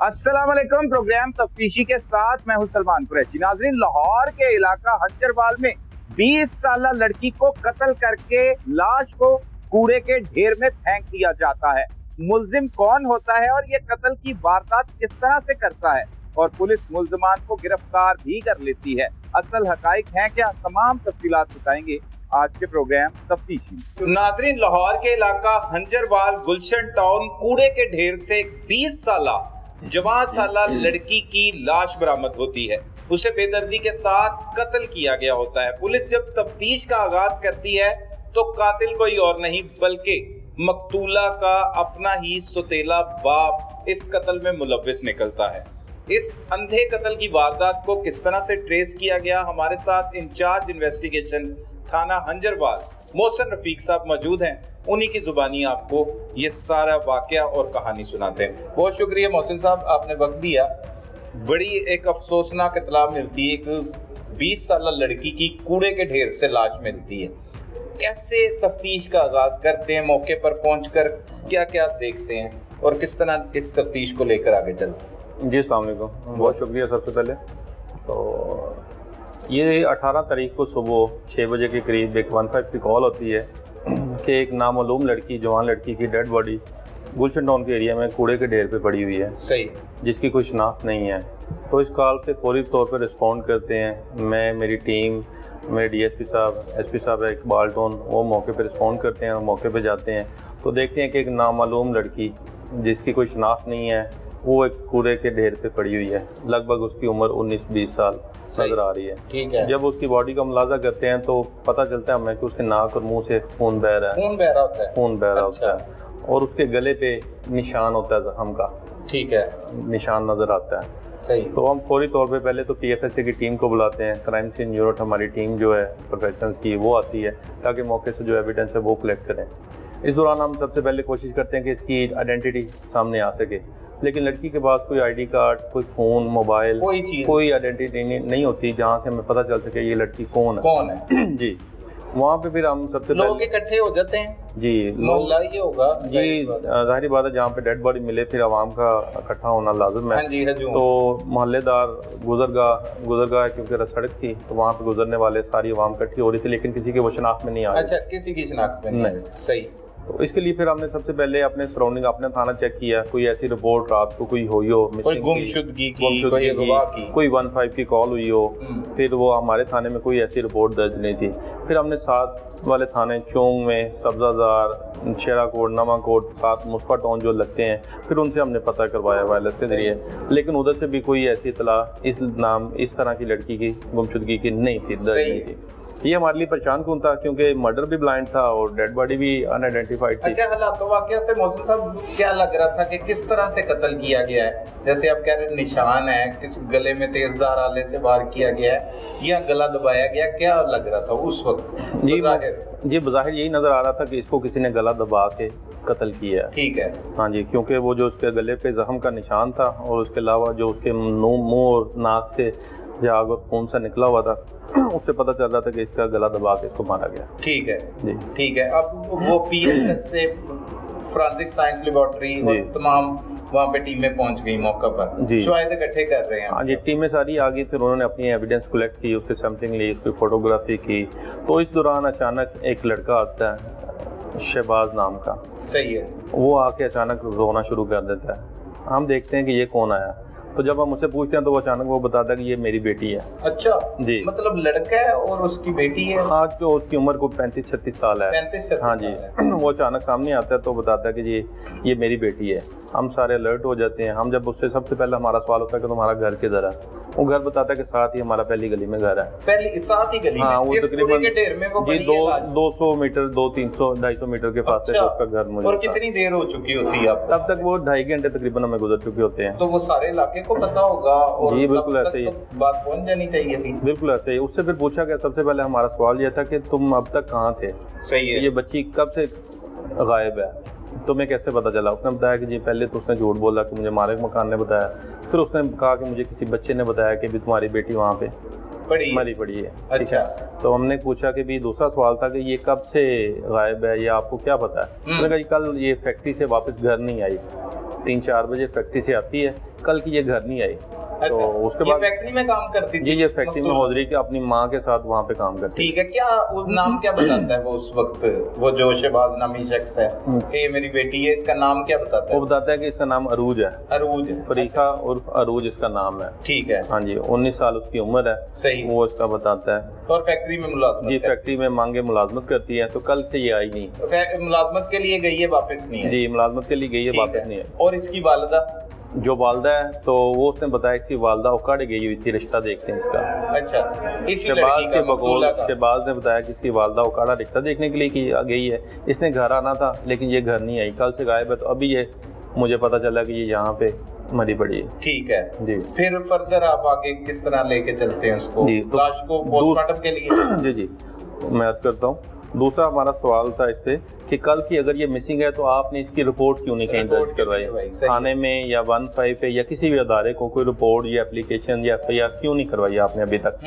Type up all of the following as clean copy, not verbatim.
अस्सलाम वालेकुम। प्रोग्राम तफ्तीशी के साथ मैं हूं सलमान कुरैशी। नाज़रीन, लाहौर के इलाका हंजरवाल में 20 साल लड़की को कत्ल करके लाश को कूड़े के ढेर में फेंक दिया जाता है। मुल्जिम कौन होता है और ये कत्ल की वारदात किस तरह से करता है, और पुलिस मुल्जिमान को गिरफ्तार भी कर लेती है। असल हकाइक हैं क्या, तमाम तफसीलात बताएंगे आज के प्रोग्राम तफ्तीशी। नाज़रीन, लाहौर के इलाका हंजरवाल गुलशन टाउन कूड़े के ढेर से 20 साल जवान साला लड़की की लाश बरामद होती है। उसे बेदर्दी के साथ कत्ल किया गया होता है। पुलिस जब तफ्तीश का आगाज करती है तो कातिल कोई और नहीं बल्कि मकतूला का अपना ही सुतेला बाप इस कत्ल में मुलव्विस निकलता है। इस अंधे कत्ल की वारदात को किस तरह से ट्रेस किया गया, हमारे साथ इंचार्ज इन्वेस्टिगेशन थाना हंजरवाल मोहसिन रफीक साहब मौजूद हैं। उन्हीं की जुबानी आपको ये सारा वाकया और कहानी सुनाते हैं। बहुत शुक्रिया मोहसिन साहब, आपने वक्त दिया। बड़ी एक अफसोसनाक इत्तला मिलती है, एक 20 साल लड़की की कूड़े के ढेर से लाश मिलती है। कैसे तफ्तीश का आगाज करते हैं, मौके पर पहुंचकर क्या क्या देखते हैं और किस तरह इस तफ्तीश को लेकर आगे चलते हैं? जी अस्सलाम वालेकुम, बहुत शुक्रिया। सबसे पहले तो ये 18 तारीख को सुबह 6 बजे के करीब एक 15 की कॉल होती है कि एक नामालूम लड़की, जवान लड़की की डेड बॉडी गुलशन टाउन के एरिया में कूड़े के ढेर पे पड़ी हुई है। सही, जिसकी कोई शनाख्त नहीं है। तो इस कॉल पे फौरी तौर पर रिस्पॉन्ड करते हैं। मैं, मेरी टीम, मेरे डीएसपी साहब, एसपी साहब है इकबाल टोन, वो मौके पे रिस्पॉन्ड करते हैं और मौके पे जाते हैं तो देखते हैं कि एक नामालूम लड़की जिसकी कोई शनाख्त नहीं है वो एक कूड़े के ढेर पे पड़ी हुई है। लगभग उसकी उम्र 19-20 साल नजर आ रही है। ठीक है। जब उसकी बॉडी का मुलाजा करते हैं तो पता चलता है हमें कि उसके नाक और मुंह से खून बह रहा है। खून बह रहा होता है। खून बह रहा होता है और उसके गले पे निशान होता है जख्म का। ठीक है। निशान नजर आता है। सही। तो हम फौरी तौर पे पहले तो पीएफएसए की टीम को बुलाते हैं। क्राइम सीन यूनिट हमारी टीम जो है प्रोफेशनल्स की वो आती है ताकि मौके से जो एविडेंस है वो कलेक्ट करें। इस दौरान हम सबसे पहले कोशिश करते हैं कि इसकी आइडेंटिटी सामने आ सके, लेकिन लड़की के पास कोई आईडी कार्ड, कोई फ़ोन, मोबाइल, कोई आइडेंटिटी नहीं होती जहाँ से हमें पता चल सके ये लड़की कौन है। जी, वहाँ पे फिर हम सबसे लोग इकट्ठे हो जाते हैं। जी, मोहल्ला ये होगा। जी, जाहिर बात है जहाँ पे डेड बॉडी मिले फिर आवाम का इकट्ठा होना लाजिम है। तो मोहल्लेदार गुजरगाह क्योंकि सड़क थी तो वहाँ पे गुजरने वाले सारी आवाम इकट्ठी हो रही थी, लेकिन किसी की वो शनाख्त में नहीं आ रही। अच्छा, किसी की शनाख्त में नहीं। सही। तो इसके लिए फिर हमने सबसे पहले अपने सराउंडिंग, अपने थाना चेक किया, कोई ऐसी रिपोर्ट रात को कोई हुई हो, कोई गुमशुदगी की, कोई 15 की कॉल हुई हो, फिर वो हमारे थाने में कोई ऐसी रिपोर्ट दर्ज नहीं थी। फिर हमने साथ वाले थाने चोंग में, सब्जाजार, शेराकोट, नवाकोट, साथ मुस्फा टाउन जो लगते हैं, फिर उनसे हमने पता करवाया वायरलेस के जरिए, लेकिन उधर से भी कोई ऐसी इतला इस तरह की लड़की की गुमशुदगी की नहीं थी, दर्ज नहीं थी। ये हमारे लिए परेशान कौन था क्योंकि मर्डर भी ब्लाइंड था और डेड बॉडी भी अनआइडेंटिफाइड थी। अच्छा, हालात वाकया से मोहसिन साहब क्या लग रहा था कि किस तरह से कत्ल किया गया है? जैसे आप कह रहे हैं निशान है, किस गले में तेजधार आले से वार किया गया है या गला दबाया गया, क्या लग रहा था उस वक्त? जी, बज़ाहिर यही नजर आ रहा था कि इसको किसी ने गला दबा के कत्ल किया है। ठीक है। हाँ जी, क्योंकि वो जो उसके गले पे जख्म का निशान था और उसके अलावा जो उसके मुंह और नाक से झाग और खून सा निकला हुआ था उससे पता चल रहा था कि इसका गला दबा के इसको मारा गया। ठीक है जी, ठीक है। अब वो पीएफएस से फोरेंसिक साइंस लेबोरेटरी और तमाम वहाँ पे टीमें पहुँच गई मौका पर, शायद इकट्ठे कर रहे हैं। हाँ जी, टीमें सारी आ गई, फिर उन्होंने अपनी एविडेंस कलेक्ट की, उसकी सैम्पलिंग ली, उसकी फोटोग्राफी की। तो इस दौरान अचानक एक लड़का आता है शहबाज नाम का। सही है। वो आके अचानक रोना शुरू कर देता है। हम देखते हैं कि ये कौन आया, तो जब हम उससे पूछते हैं तो वो अचानक वो बताता है कि ये मेरी बेटी है। अच्छा जी, मतलब लड़का है और उसकी बेटी है। हाँ, जो उसकी उम्र को 35-36 साल है। 35-36 हाँ जी। वो अचानक सामने आता है तो बताता है कि जी ये मेरी बेटी है। हम सारे अलर्ट हो जाते हैं। हम जब उससे सबसे पहले हमारा सवाल होता है कि तुम्हारा घर किधर है, वो घर बताता है कि साथ ही हमारा पहली गली में घर है। पहली साथ ही गली में? हाँ, वो तकरीबन के ढेर में वो जी 200 मीटर, 200-300-250 मीटर के फासले से उसका घर मुझे। और कितनी देर हो चुकी होती है? तब तक वो 2.5 घंटे तकरीबन हमें गुजर चुके होते हैं। तो वो सारे इलाके को पता होगा और जी बिल्कुल ऐसे ही बात पहुंच जानी चाहिए थी। बिल्कुल ऐसे ही। उससे फिर पूछा गया, सबसे पहले हमारा सवाल यह था कि तुम अब तक कहाँ थे? सही है। ये बच्ची कब से गायब है, तुम्हें कैसे पता चला? उसने बताया कि जी पहले तो उसने झूठ बोला कि मुझे मालिक मकान ने बताया, फिर उसने कहा कि मुझे किसी बच्चे ने बताया कि भी तुम्हारी बेटी वहाँ पे। मरी पड़ी है। ठीक अच्छा। है, तो हमने पूछा कि भी दूसरा सवाल था कि ये कब से गायब है, ये आपको क्या पता है? मैंने कहा कल ये फैक्ट्री से वापस घर नहीं आई, 3-4 बजे फैक्ट्री से आती है, कल की ये घर नहीं आई। अच्छा, तो उसके बाद फैक्ट्री में काम करती थी? ये फैक्ट्री में होजरी के अपनी माँ के साथ वहाँ पे काम करती। ठीक है, क्या वो नाम क्या बताता है वो उस वक्त, वो जो शहबाज नामी शख्स है कि ये मेरी बेटी है, इसका नाम क्या बताता है? वो बताता है कि इसका नाम अरूज है। अरूज है, फरीका उर्फ अरूज इसका नाम है। ठीक है, हाँ जी, 19 साल उसकी उम्र है। सही, वो इसका बताता है। और फैक्ट्री में मुलाजमत जी, फैक्ट्री में मांगे मुलाजमत करती है, तो कल से ये आई नहीं। मुलाजमत के लिए गई है, वापस नहीं है? जी, मुलाजमत के लिए गई है, वापस नहीं है। और इसकी वालिदा? जो वालदा है, तो वो उसने बताया इसकी वालदा उकाड़ गई हुई थी, रिश्ता देखते हैं इसका। अच्छा, इसी शहबाज लड़की के का, बकौल मकबूला का? शहबाज ने बताया कि इसकी वालदा उकाड़ा रिश्ता देखने के लिए की गई है। इसने घर आना था, लेकिन ये घर नहीं आई, कल से गायब है। तो अभी ये मुझे पता चला कि ये यहाँ पे मरी पड़ी है। ठीक है जी। फिर फर्दर आप आगे किस तरह लेके चलते हैं उसको, जी, तो लाश को पोस्टमार्टम के लिए? जी जी, मैं अर्ज करता हूँ। दूसरा हमारा सवाल था इससे कि कल की अगर ये मिसिंग है तो आपने इसकी रिपोर्ट क्यों नहीं कहीं दर्ज करवाई? थाने में या 15 पे या किसी भी अदारे को कोई रिपोर्ट या एप्लीकेशन या FIR क्यों नहीं करवाई आपने अभी तक?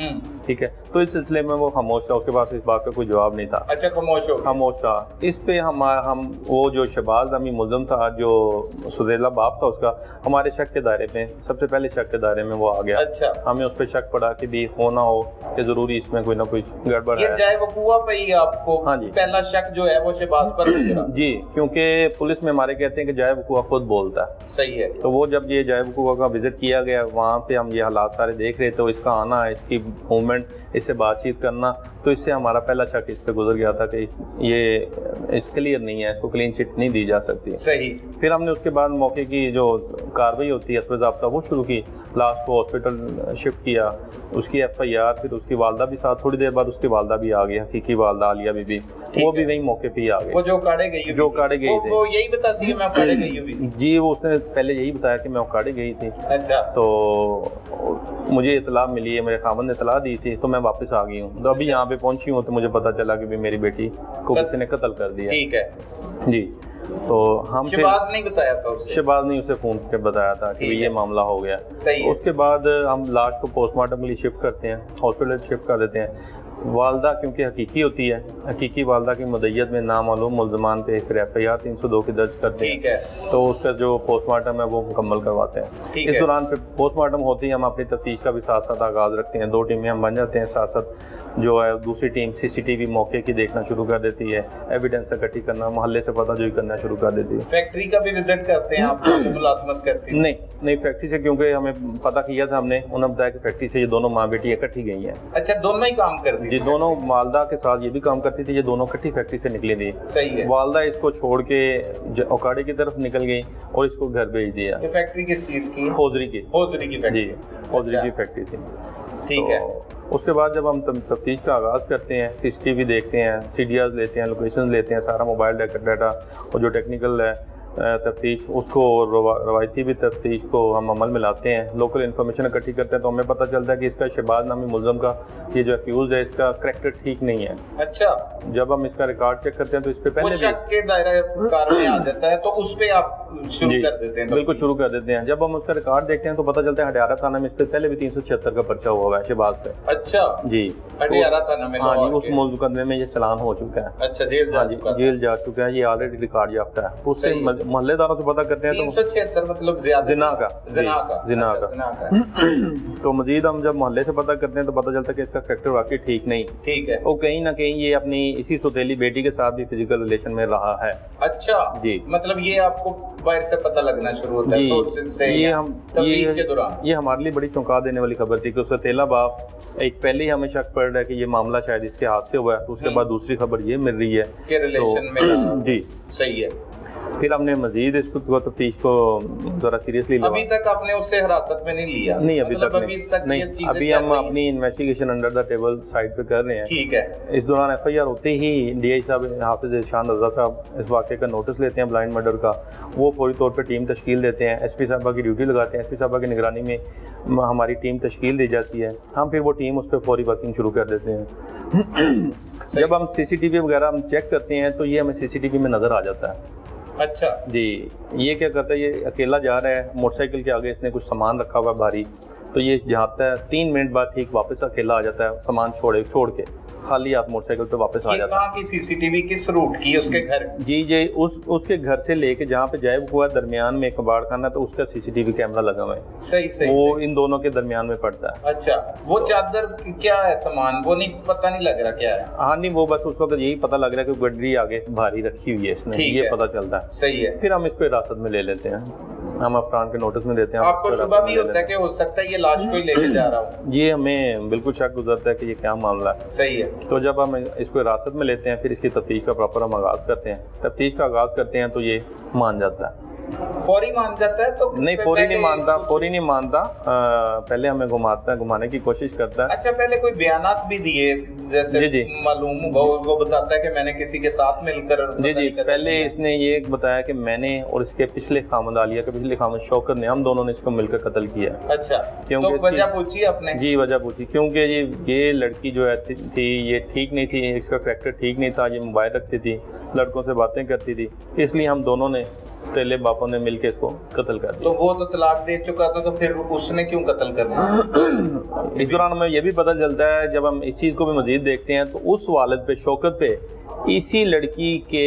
ठीक है, तो इस सिलसिले में वो खामोश था, उसके पास इस बात का कोई जवाब नहीं था। अच्छा, खामोश था। इस पे हम वो जो शहबाज नामी मुल्ज़िम था, जो सुज़ैला बाप था उसका, हमारे शक के दायरे में, सबसे पहले शक के दायरे में वो आ गया। अच्छा, हमें उस पर शक पड़ा कि भी हो ना हो कि जरूरी इसमें कोई ना कोई गड़बड़ है। ये जाए वकूआ पे ही आपको हाँ जी, पहला शक जो है वो शहबाज पर गुजरा? जी, क्योंकि पुलिस में हमारे कहते हैं कि जाए वकूआ खुद बोलता है। सही है। तो वो जब ये जाए वकूआ का विजिट किया गया, वहाँ पे हम ये हालात सारे देख रहे थे, तो इसका आना, इसकी मूवमेंट, इससे बातचीत करना, तो इससे हमारा पहला शक इस पे गुजर गया था कि ये इस क्लियर नहीं है, इसको क्लीन चिट नहीं दी जा सकती। सही। फिर हमने उसके बाद मौके की जो कार्रवाई होती है अस्पताल वो शुरू की, लाश को हॉस्पिटल शिफ्ट किया, उसकी FIR, फिर उसकी वालदा भी साथ, थोड़ी देर बाद उसकी वालदा भी आ गई, हकीकी वालदा आलिया बीबी, वो भी वही मौके पे ही आ गई। वो जो काड़े गई थी, वो यही बताती है मैं काड़े गई हूँ? जी, वो उसने पहले यही बताया कि मैं काड़े गई थी। अच्छा। तो मुझे इतला मिली है, मेरे खामन ने इतला दी थी, तो मैं वापस आ गई हूँ। तो अभी यहाँ पे पहुंची हूँ तो मुझे पता चला कि मेरी बेटी को किसी ने कत्ल कर दिया। ठीक है जी। तो हम शहबाज नहीं बताया था उसे? शहबाज ने उसे फोन पे बताया था कि ये मामला हो गया। सही है। उसके बाद हम लाश को पोस्टमार्टम के लिए शिफ्ट करते हैं, हॉस्पिटल शिफ्ट कर देते हैं। वालदा क्योंकि हकीकी होती है, हकीकी वालदा की मदय्यत में नामालूम मुल्ज़मान पे फिर FIR 302 की दर्ज करते हैं। ठीक है। तो उसका जो पोस्टमार्टम है वो मुकम्मल करवाते हैं। इस दौरान फिर पोस्टमार्टम होते ही हम अपनी तफ्तीश का भी साथ साथ आगाज़ रखते हैं। 2 टीमें हम बन जाते हैं, साथ साथ जो है दूसरी टीम CCTV मौके की देखना शुरू कर देती है, एविडेंस इकट्ठी करना, मोहल्ले से पता जोई करना शुरू कर देती है। फैक्ट्री का भी विजिट करते हैं आप? मुलाजमत करती है? नहीं, फैक्ट्री से, क्योंकि हमें पता किया था, हमने उन्हें बताया कि फैक्ट्री से ये दोनों माँ बेटी इकट्ठी गई हैं। अच्छा, दोनों ही काम करती जी, दोनों वालदा के साथ ये भी काम करती थी, ये दोनों इकट्ठी फैक्ट्री से निकली थी। सही है। वालदा इसको छोड़ के औकाड़े की तरफ निकल गई और इसको घर भेज दिया। ये फैक्ट्री किस चीज की? होजरी की फैक्ट्री। जी, होजरी की फैक्ट्री थी। ठीक है। उसके बाद जब हम तफ्तीश का आगाज़ करते हैं, CCTV देखते हैं, CDRs लेते हैं, लोकेशन लेते हैं, सारा मोबाइल डाटा और जो टेक्निकल है तफ्तीश, उसको रवायती भी तफ्तीश को हम अमल में लाते हैं, लोकल इन्फॉर्मेशन इकट्ठी करते हैं, तो हमें पता चलता है कि इसका शहबाज नामी मुल्ज़िम का ये जो एक्यूज़ है, इसका करैक्टर ठीक नहीं है। अच्छा। जब हम इसका रिकॉर्ड चेक करते हैं तो इस पे पहले शक के दायरे कार में आ जाता है, तो उस पे आप शुरू कर देते हैं? बिल्कुल शुरू कर देते हैं। जब हम उसका रिकॉर्ड देखते हैं तो पता चलता है हटियारा थाना में इससे पहले भी 376 का पर्चा हुआ है शहबाज पे। अच्छा जी, हटियारा थाना में? हाँ जी, उस मुकदमे में ये चालान हो चुका है। अच्छा, जेल जा चुका है, ये ऑलरेडी रिकॉर्ड याफ्ता है। उससे मोहल्लेदारों से पता करते हैं तो 376 मतलब जिना का। तो मजीद हम जब मोहल्ले से पता करते हैं तो पता चलता है कि इसका फैक्टर वाकई ठीक नहीं। ठीक है। वो कहीं ना कहीं ये अपनी इसी सौतेली बेटी के साथ भी फिजिकल रिलेशन में रहा है। अच्छा जी, मतलब ये आपको बाहर से पता लगना शुरू होता है सोर्सेस से? तफ्तीश के दौरान ये हमारे लिए बड़ी चौंका देने वाली खबर थी कि उसका तेला बाप एक पहले ही हमें शक पड़ रहा है कि ये मामला शायद इसके हाथ से हुआ है, तो उसके बाद दूसरी खबर ये मिल रही है कि रिलेशन में। जी सही है। फिर हमने मजीद इसको तफ्तीश को जरा सीरियसली लिया। अभी तक आपने उससे हिरासत में नहीं लिया? नहीं, अभी तक नहीं। अभी हम अपनी investigation under the table side पे कर रहे हैं। ठीक है। इस दौरान FIR होते ही DI साहब हाफिज इरशाद रज़ा साहब इस वाक़े का नोटिस लेते हैं ब्लाइंड मर्डर का। वो फौरी तौर पर टीम तश्कील देते हैं, SP साहबा की ड्यूटी लगाते हैं, SP साहबा की निगरानी में हमारी टीम तश्कील दी जाती है। हम फिर वो टीम उस पर फौरी वर्किंग शुरू कर देते हैं। जब हम CCTV वगैरह हम चेक करते हैं तो ये हमें CCTV में नज़र आ जाता है। अच्छा जी, ये क्या करता है, ये अकेला जा रहा है, मोटरसाइकिल के आगे इसने कुछ सामान रखा हुआ भारी, तो ये जाता है 3 मिनट बाद ठीक वापस अकेला आ जाता है, सामान छोड़ के खाली आप मोटरसाइकिल पे वापस आ जाता है। कहाँ की सीसीटीवी किस रूट की उसके घर? जी उसके घर से लेके जहाँ पे जायब हुआ दरमियान में कबाड़ खाना, तो उसका सीसीटीवी कैमरा लगा हुआ है। सही वो इन दोनों के दरमियान में पड़ता है। अच्छा, वो चादर क्या है सामान, वो नहीं पता नहीं लग रहा क्या है? हाँ नहीं, वो बस उस वक्त यही पता लग रहा है कि गड्डी आगे भारी रखी हुई है इसने, ये पता चलता है। सही है। फिर हम इसको हिरासत में ले लेते हैं, हम अफरान के नोटिस में देते हैं। आपको शुबा भी होता है कि हो सकता है ये लाश को ही लेके जा रहा हूँ? ये हमें बिल्कुल शक गुजरता है कि ये क्या मामला है। सही है। तो जब हम इसको हिरासत में लेते हैं, फिर इसकी तफ्तीश का प्रॉपर हम आगाज करते हैं। तफ्तीश का आगाज करते हैं तो ये मान जाता है। फौरी मान जाता है? तो नहीं, फौरी नहीं मानता, पहले हमें घुमाने की कोशिश करता है। अच्छा, पहले कोई बयानात भी दिए जैसे मालूम वो बताता है कि मैंने किसी के साथ मिलकर जी पहले इसने ये ये कि मैंने और इसके पिछले खामद आलिया के पिछले खामद शौकत ने, हम दोनों ने इसको मिलकर कत्ल किया। अच्छा, क्योंकि तो वजह पूछी आपने? जी, वजह पूछी क्योंकि ये लड़की जो है थी ये ठीक नहीं थी, इसका कैरेक्टर ठीक नहीं था, ये मोबाइल रखती थी, लड़कों से बातें करती थी, इसलिए हम दोनों ने पहले बापों ने मिलकर इसको कत्ल कर दिया। तो वो तो तलाक दे चुका था, तो फिर उसने क्यों कत्ल करना? इस दौरान हमें यह भी पता चलता है, जब हम इस चीज़ को भी मजीद देखते हैं, तो उस वालिद पे शौकत पे इसी लड़की के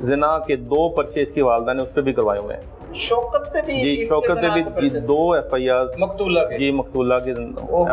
जना के 2 पर्चे इसकी वालिदा ने उस पर भी करवाए हुए हैं। शौकत पे भी? जी, शौकत पे भी 2 FIR मकतूला की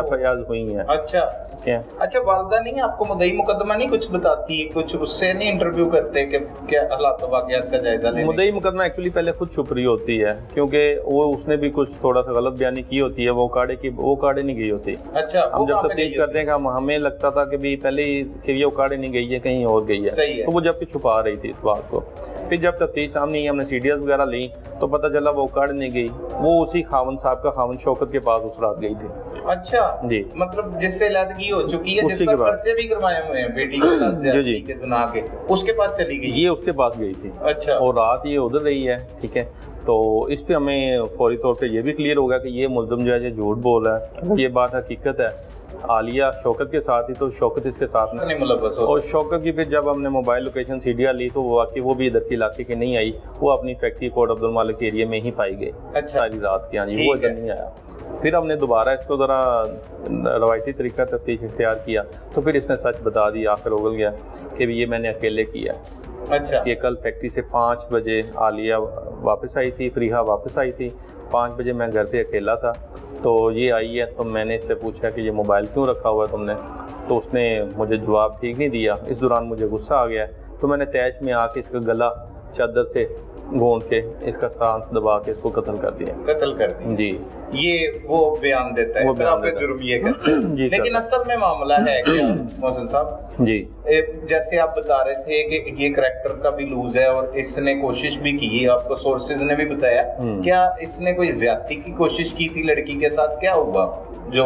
FIR हुई हैं। अच्छा क्या? अच्छा, वालिदा नहीं आपको मुद्दई मुकदमा नहीं कुछ बताती, कुछ उससे नहीं इंटरव्यू करते कि क्या हालात वाक़यात का जायजा लेने? मुद्दई मुकदमा एक्चुअली पहले खुद छुप रही होती है, क्योंकि वो उसने भी कुछ थोड़ा सा गलत बयानी की होती है, वो काड़े नहीं गई होती। अच्छा, हम जब तफ्तीश करते हैं कि हमें लगता था कि भी पहले ये वो काड़े नहीं गई है, कहीं और गई है, तो वो जबकि छुपा रही थी इस बात को। फिर जब तफ्तीश सामने आई, हमने CDs वगैरह ली, तो पता चला वो काड़ नहीं गई, वो उसी खावन साहब का खावन शौकत के पास उस रात गई थी। अच्छा जी, मतलब जिससे लदगी हो चुकी है, जिस पर पर्चे भी करवाए हुए हैं बेटी के साथ ज्यादती के जना के, उसके पास चली गई? ये उसके पास गई थी। अच्छा, और रात ये उधर रही है। ठीक है, तो इस पे हमें फौरी तौर पे ये भी क्लियर होगा कि ये मुल्ज़िम जो है ये झूठ बोल रहा है। ये बात हकीकत है, आलिया शौकत के साथ ही, तो शौकत इसके साथ नहीं मुलव्वस। और शौकत की फिर जब हमने मोबाइल लोकेशन CDR ली, तो वो भी इधर के इलाके की नहीं आई, वो अपनी फैक्ट्री कोट अब्दुल मालिक एरिया में ही पाई गई। अच्छा, सारी रात की। हाँ जी, वो इधर नहीं आया। फिर हमने दोबारा इसको ज़रा रवायती तरीका तफ्तीश इख्तियार किया, तो फिर इसने सच बता दिया, आखिर उगल गया कि ये मैंने अकेले किया। अच्छा, ये कल फैक्ट्री से 5 बजे आलिया वापस आई थी, फरीहा वापस आई थी, 5 बजे मैं घर पे अकेला था, तो ये आई है, तो मैंने इससे पूछा कि ये मोबाइल क्यों रखा हुआ है तुमने, तो उसने मुझे जवाब ठीक नहीं दिया। इस दौरान मुझे गुस्सा आ गया, तो मैंने तैश में आके इसका गला चादर से घोंट के इसका सांस दबा के इसको कत्ल कर दिया। जी, ये वो बयान देता है, फिर आप पे जुर्म ये करते हैं। लेकिन असल में मामला है क्या मोहसिन साहब जी, जैसे आप बता रहे थे कि ये करैक्टर का भी लूज है और इसने कोशिश भी की, आपको सोर्सेज ने भी बताया, क्या इसने कोई ज्यादती की कोशिश की थी लड़की के साथ? क्या हुआ जो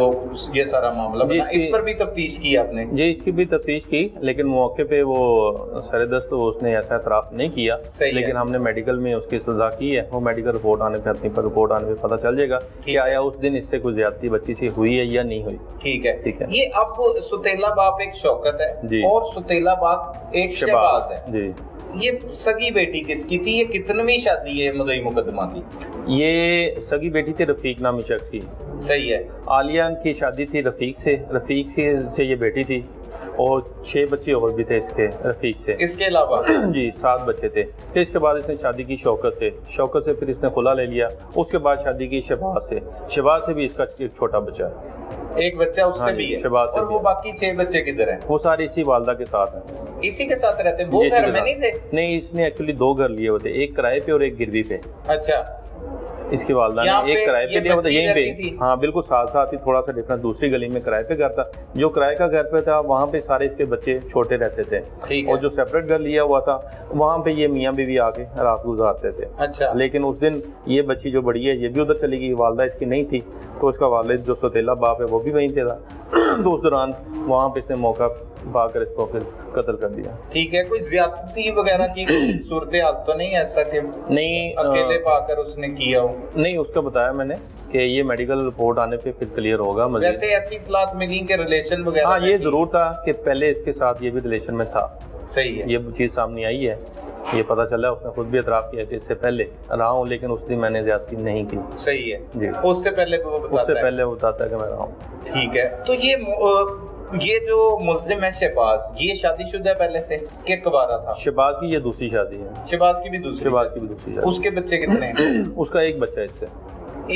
ये सारा मामला बना? इस पर भी तफ्तीश की आपने? जी, इसकी भी तफ्तीश की, लेकिन मौके पे वो सरदस्त उसने ऐसा एतराफ नहीं किया, लेकिन हमने मेडिकल में उसकी सजा की है। वो मेडिकल रिपोर्ट आने पे, अपनी पर रिपोर्ट आने पे पता चल जाएगा कि आया उस दिन इससे कोई ज्यादती बच्ची से हुई है या नहीं हुई। ठीक है, ठीक है। ये अब सुतेला बाप एक शौकत है और सुतेला बाप एक शहबाज है जी। ये सगी बेटी किसकी थी? ये कितनवीं शादी है मुद्दई मुकदमा की? ये सगी बेटी थी रफीक नामी शख्स की। सही है। आलिया की शादी थी रफीक से ये बेटी थी, और 6 बच्चे और भी थे इसके रफीक से। इसके अलावा जी 7 बच्चे थे। फिर इसके बाद इसने शादी की शौकत से फिर इसने खुला ले लिया। उसके बाद शादी की शहबाज से भी इसका एक छोटा बच्चा है, एक बच्चा उससे भी है। और वो बाकी 6 बच्चे किधर हैं? वो सारे इसी वालदा के साथ हैं। इसी के साथ रहते हैं? वो घर में नहीं थे? नहीं, इसने एक्चुअली 2 घर लिए होते, एक किराए पे और एक गिरवी पे। अच्छा, इसकी वालदा ने एक किराए पे लिया होता यहीं पे। हाँ बिल्कुल, साथ ही थोड़ा सा डिफरेंस, दूसरी गली में किराए पे घर था। जो किराए का घर पे था वहाँ पे सारे इसके बच्चे छोटे रहते थे, और जो सेपरेट घर लिया हुआ था वहाँ पे ये मियाँ बीवी आके रात गुजारते थे। अच्छा, लेकिन उस दिन ये बच्ची जो बड़ी है ये भी उधर चली गई, वालदा इसकी नहीं थी, तो उसका वालिद जो सौतेला बाप है वो भी वहीं पे था। तो उस दौरान वहाँ पे इसने मौका पाकर इसको फिर कत्ल कर दिया। ठीक है, कोई ज्यादती वगैरह की सूरत हाल तो नहीं ऐसा कि नहीं अकेले पाकर उसने किया हो? नहीं, उसका बताया मैंने कि ये मेडिकल रिपोर्ट आने पे फिर क्लियर होगा। वैसे ऐसी इतलात मिली कि रिलेशन वगैरह? हाँ, ये जरूर था कि पहले इसके साथ ये भी रिलेशन में था। सही है, ये चीज सामने आई है। ये पता चला, उसने खुद भी एतराफ़ किया कि इससे पहले रहा हूँ, लेकिन उस दिन मैंने ज़्यादती नहीं की। सही है जी। उससे पहले वो बताता है कि मैं रहा हूँ। ठीक है। तो ये जो मुल्जिम है शहबाज, ये शादीशुदा है पहले से कि कुंवारा था? शहबाज की ये दूसरी शादी है। शहबाज की भी दूसरी शादी। उसके बच्चे कितने हैं? उसका एक बच्चा है इससे।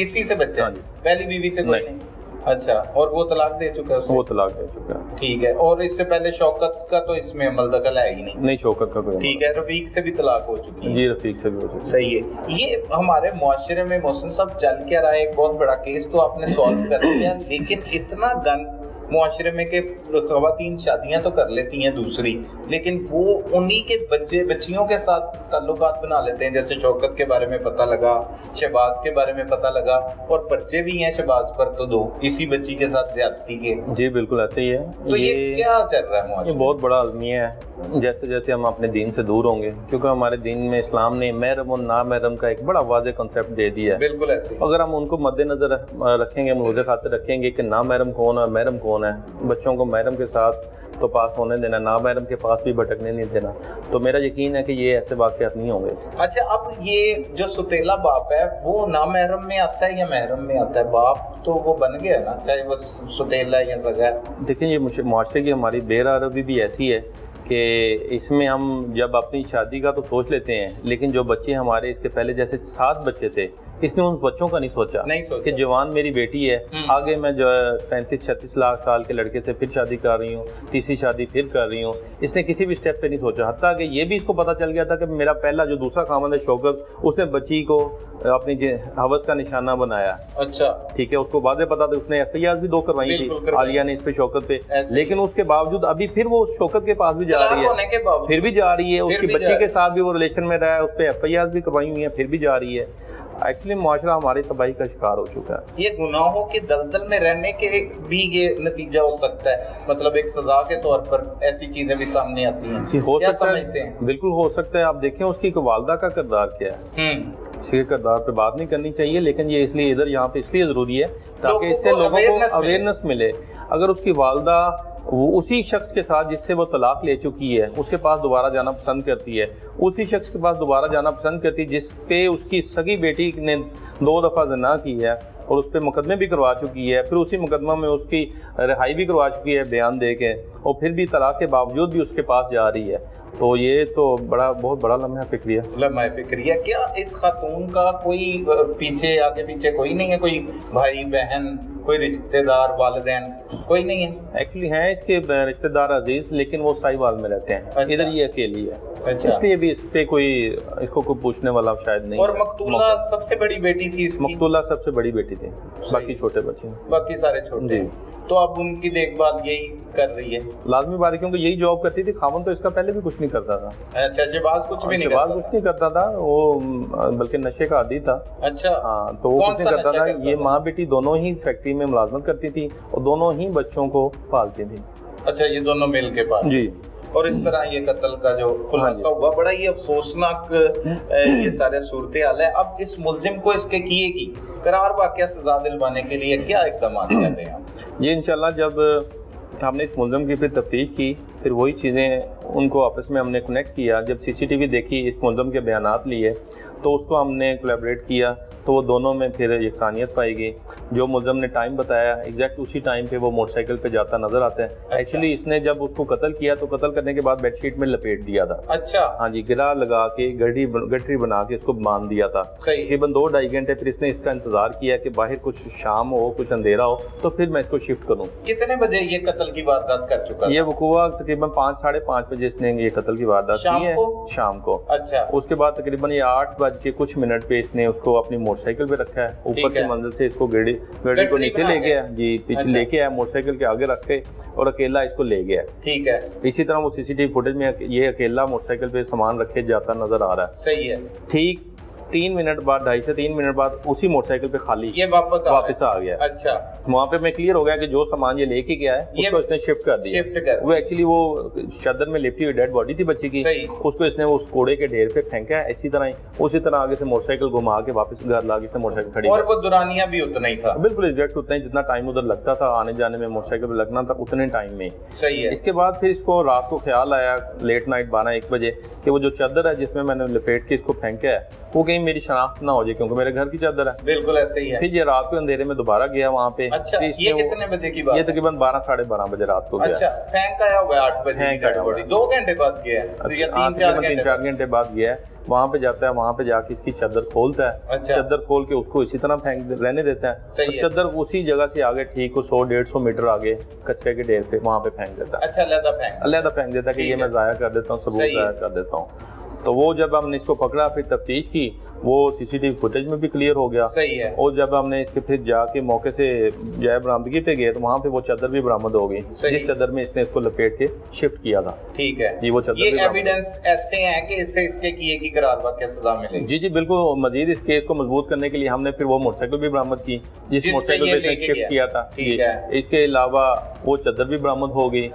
इसी से बच्चा? हाँ जी। पहली बीवी से कोई नहीं? अच्छा, और वो तलाक दे चुका है? वो तलाक दे चुका है। ठीक है। और इससे पहले शौकत का तो इसमें अमल दखल है ही नहीं? नहीं, शौकत का कोई। ठीक है। रफीक से भी तलाक हो चुकी है? जी, रफीक से भी हो चुकी है। सही है। ये हमारे मुआशरे में मोहसिन साहब चल क्या रहा है, एक बहुत बड़ा केस तो आपने सॉल्व कर लिया, लेकिन इतना गन मुआशरे में के ख़वातीन शादियां तो कर लेती हैं दूसरी, लेकिन वो उन्हीं के बच्चियों के साथ ताल्लुकात बना लेते हैं। जैसे शौकत के बारे में पता लगा, शहबाज के बारे में पता लगा, और बच्चे भी हैं शहबाज पर तो 2 इसी बच्ची के साथ ज्यादती के। जी बिल्कुल ऐसे ही है। तो ये क्या चल रहा है मुआशरे? ये बहुत बड़ा अलमिया है। जैसे जैसे हम अपने दीन से दूर होंगे, क्योंकि हमारे दीन में इस्लाम ने महरम और नामहरम का एक बड़ा वाज़ेह कॉन्सेप्ट दे दिया है। बिल्कुल ऐसे। अगर हम उनको मद्देनजर रखेंगे, मुझे खातिर रखेंगे कि नामहरम कौन है, महरम कौन है, बच्चों को महरम के साथ तो पास होने देना, नामहरम के पास भी भटकने नहीं देना, तो मेरा यकीन है कि ये ऐसे वाक़यात नहीं होंगे। अच्छा, अब ये जो सुतेला बाप है वो नामहरम में आता है या महरम में आता है? बाप तो वो बन गया ना, चाहे वो सुतेला या सगा। देखिए, ये मुआशरे की हमारी बेरहरवी भी ऐसी है कि इसमें हम जब अपनी शादी का तो सोच लेते हैं, लेकिन जो बच्चे हमारे इसके पहले जैसे 7 बच्चे थे, इसने उन बच्चों का नहीं सोचा कि जवान मेरी बेटी है, आगे मैं जो 35-36 लाख साल के लड़के से फिर शादी कर रही हूँ, तीसरी शादी फिर कर रही हूँ। इसने किसी भी स्टेप पे नहीं सोचा। हत्ता कि ये भी इसको पता चल गया था कि मेरा पहला जो दूसरा खामद है शौकत, उसने बच्ची को अपनी हवस का निशाना बनाया। अच्छा, ठीक है। उसको वाज़ेह पता था, उसने एफआईआर भी 2 करवाई थी आलिया ने इस पे शौकत पे, लेकिन उसके बावजूद अभी फिर वो शौकत के पास भी जा रही है, फिर भी जा रही है, उसकी बच्ची के साथ भी वो रिलेशन में रहा है, उस पर एफआईआर भी करवाई हुई है, फिर भी जा रही है। एक्चुअली मुआशरा हमारी तबाही का शिकार हो चुका है। ये गुनाहों के दलदल में रहने के भी ये नतीजा हो सकता है, मतलब एक सजा के तौर पर ऐसी चीजें भी सामने आती हैं। हो सकता है, बिल्कुल हो सकता है। आप देखें उसकी वालदा का किरदार क्या है, इसके किरदार पे बात नहीं करनी चाहिए, लेकिन ये इसलिए इधर यहाँ पे इसलिए ज़रूरी है ताकि इससे लोगों को अवेयरनेस मिले। अगर उसकी वालदा वो उसी शख्स के साथ जिससे वो तलाक ले चुकी है उसके पास दोबारा जाना पसंद करती है, उसी शख्स के पास दोबारा जाना पसंद करती है जिस पे उसकी सगी बेटी ने 2 दफ़ा ज़िना की है और उस पर मुकदमे भी करवा चुकी है, फिर उसी मुकदमा में उसकी रिहाई भी करवा चुकी है बयान दे के, और फिर भी तलाक के बावजूद भी उसके पास जा रही है, तो ये तो बहुत बड़ा लम्हा फिक्रिया। क्या इस खातून का कोई पीछे आगे पीछे कोई नहीं है, कोई भाई बहन, कोई रिश्तेदार, वालिदैन कोई नहीं है? एक्चुअली हैं इसके रिश्तेदार अजीज, लेकिन वो साहिवाल में रहते हैं। अच्छा। इधर ये अकेली है। अच्छा। इसलिए भी इस पे इसको कोई पूछने वाला शायद नहीं। और मकतूला सबसे बड़ी बेटी थी इसकी? मकतूला सबसे बड़ी बेटी थी, बाकी छोटे बच्चे, बाकी सारे छोटे। तो अब उनकी देखभाल यही कर रही है? लाजमी बात है, क्योंकि यही जॉब करती थी। खामन तो इसका पहले भी कुछ नहीं करता था। अच्छा, शहबाज कुछ भी नहीं करता था, वो बल्कि नशे का आदी था। अच्छा। हाँ, तो वो कुछ नहीं करता था। ये माँ बेटी दोनों ही फैक्ट्री में मुलाजमत करती थी और दोनों ही बच्चों को पालती थी। अच्छा, ये दोनों मिल के पाल? जी। और इस तरह ये कत्ल का जो खुलासा हुआ, बड़ा ही अफसोसनाक ये सारे सूरत हाल है। अब इस मुल्जिम को इसके किए की करार वाक़या सजा दिलवाने के लिए क्या इक़दाम कर रहे हैं? ये इंशाल्लाह जब हमने इस मुल्जिम की फिर तफ्तीश की, फिर वही चीज़ें उनको आपस में हमने कनेक्ट किया। जब सीसीटीवी देखी, इस मुल्जिम के बयानात लिए, तो उसको हमने कोलैबोरेट किया, तो वो दोनों में फिर यकसानियत पाई गई। जो मुल्ज़म ने टाइम बताया एग्जैक्ट उसी टाइम पे वो मोटरसाइकिल पे जाता नजर आता है। अच्छा। एक्चुअली इसने जब उसको कत्ल किया तो कत्ल करने के बाद बेडशीट में लपेट दिया था। अच्छा। हाँ जी, गिरा लगा के गठरी बना के इसको बांध दिया था। तकरीबन 2-2.5 घंटे फिर इसने इसका इंतजार किया कि बाहर कुछ शाम हो, कुछ अंधेरा हो, तो फिर मैं इसको शिफ्ट करूँ। कितने बजे ये कत्ल की वारदात कर चुका? ये वकूआ तकरीबन 5-5:30 बजे इसने ये कत्ल की वारदात की है, शाम को। अच्छा। उसके बाद तकरीबन ये 8:00 पे इसने उसको अपनी मोटरसाइकिल पे रखा है, ऊपर से मंजिल से इसको गाड़ी को नीचे ले गया जी, पीछे लेके आया, मोटरसाइकिल के आगे रख के, और अकेला इसको ले गया। ठीक है। इसी तरह वो सीसीटीवी फुटेज में ये अकेला मोटरसाइकिल पे सामान रखे जाता नजर आ रहा है। सही है। ठीक 3 मिनट बाद, 2.5 से 3 मिनट बाद उसी मोटरसाइकिल पे खाली ये वापस आ गया। अच्छा। वहाँ पे मैं क्लियर हो गया कि जो सामान ये लेके गया है उसको इसने शिफ्ट कर दिया। वो एक्चुअली वो चादर में लिपटी हुई डेड बॉडी थी बच्ची की, उसको इसने उस कूड़े के ढेर पे फेंका है। इसी तरह ही उसी तरह आगे से मोटरसाइकिल घुमा के वापस घर ला के मोटरसाइकिल खड़ी, और वो दुरानिया भी उतना ही था, बिल्कुल एग्जैक्ट उतना ही जितना टाइम उधर लगता था आने जाने में मोटरसाइकिल पे लगना था उतने टाइम में। सही है। इसके बाद फिर इसको रात को ख्याल आया लेट नाइट 12-1 बजे कि वो जो चादर है जिसमें मैंने लपेट के इसको फेंका है वो कहीं मेरी शनाख्त ना हो जाए क्योंकि मेरे घर की चादर है। बिल्कुल ऐसे ही है। फिर ये रात को अंधेरे में दोबारा गया वहाँ पे। अच्छा, ये कितने बजे की बात? ये तकरीबन 12-12:30 बजे रात को गया। अच्छा, फेंक आया होगा 8 बजे की डेड बॉडी, 2 घंटे बाद गया है तो या 3-4 घंटे बाद गया है। वहाँ पे जाता है, वहाँ पे जाके इसकी चादर खोलता है। अच्छा। चादर खोल के उसको इसी तरह फेंक रहने देता है। सही है। चादर उसी जगह से आगे ठीक 100-150 मीटर आगे कचरे के ढेर पे वहाँ पे फेंक देता है। अच्छा, अलग फेंक देता है कि ये मैं जाया कर देता हूँ, सबूत जाया कर देता हूँ। तो वो जब हमने इसको पकड़ा फिर तफ्तीश की, वो सीसीटीवी फुटेज में भी क्लियर हो गया। सही है। और जब हमने इसके फिर जाके मौके से जय बरामदगी पे गए तो वहाँ पे वो चादर भी बरामद हो गई जिस चादर में इसने इसको लपेट के शिफ्ट किया था। ठीक है। जी, वो चादर ये एविडेंस ऐसे हैं कि इससे इसके किए की करार वाक़या सजा मिलेगी। जी बिल्कुल। मजीद इस केस को मजबूत करने के लिए हमने फिर वो मोटरसाइकिल भी बरामद की जिस मोटरसाइकिल पे इसने शिफ्ट किया था। इसके अलावा वो चादर भी बरामद हो गई।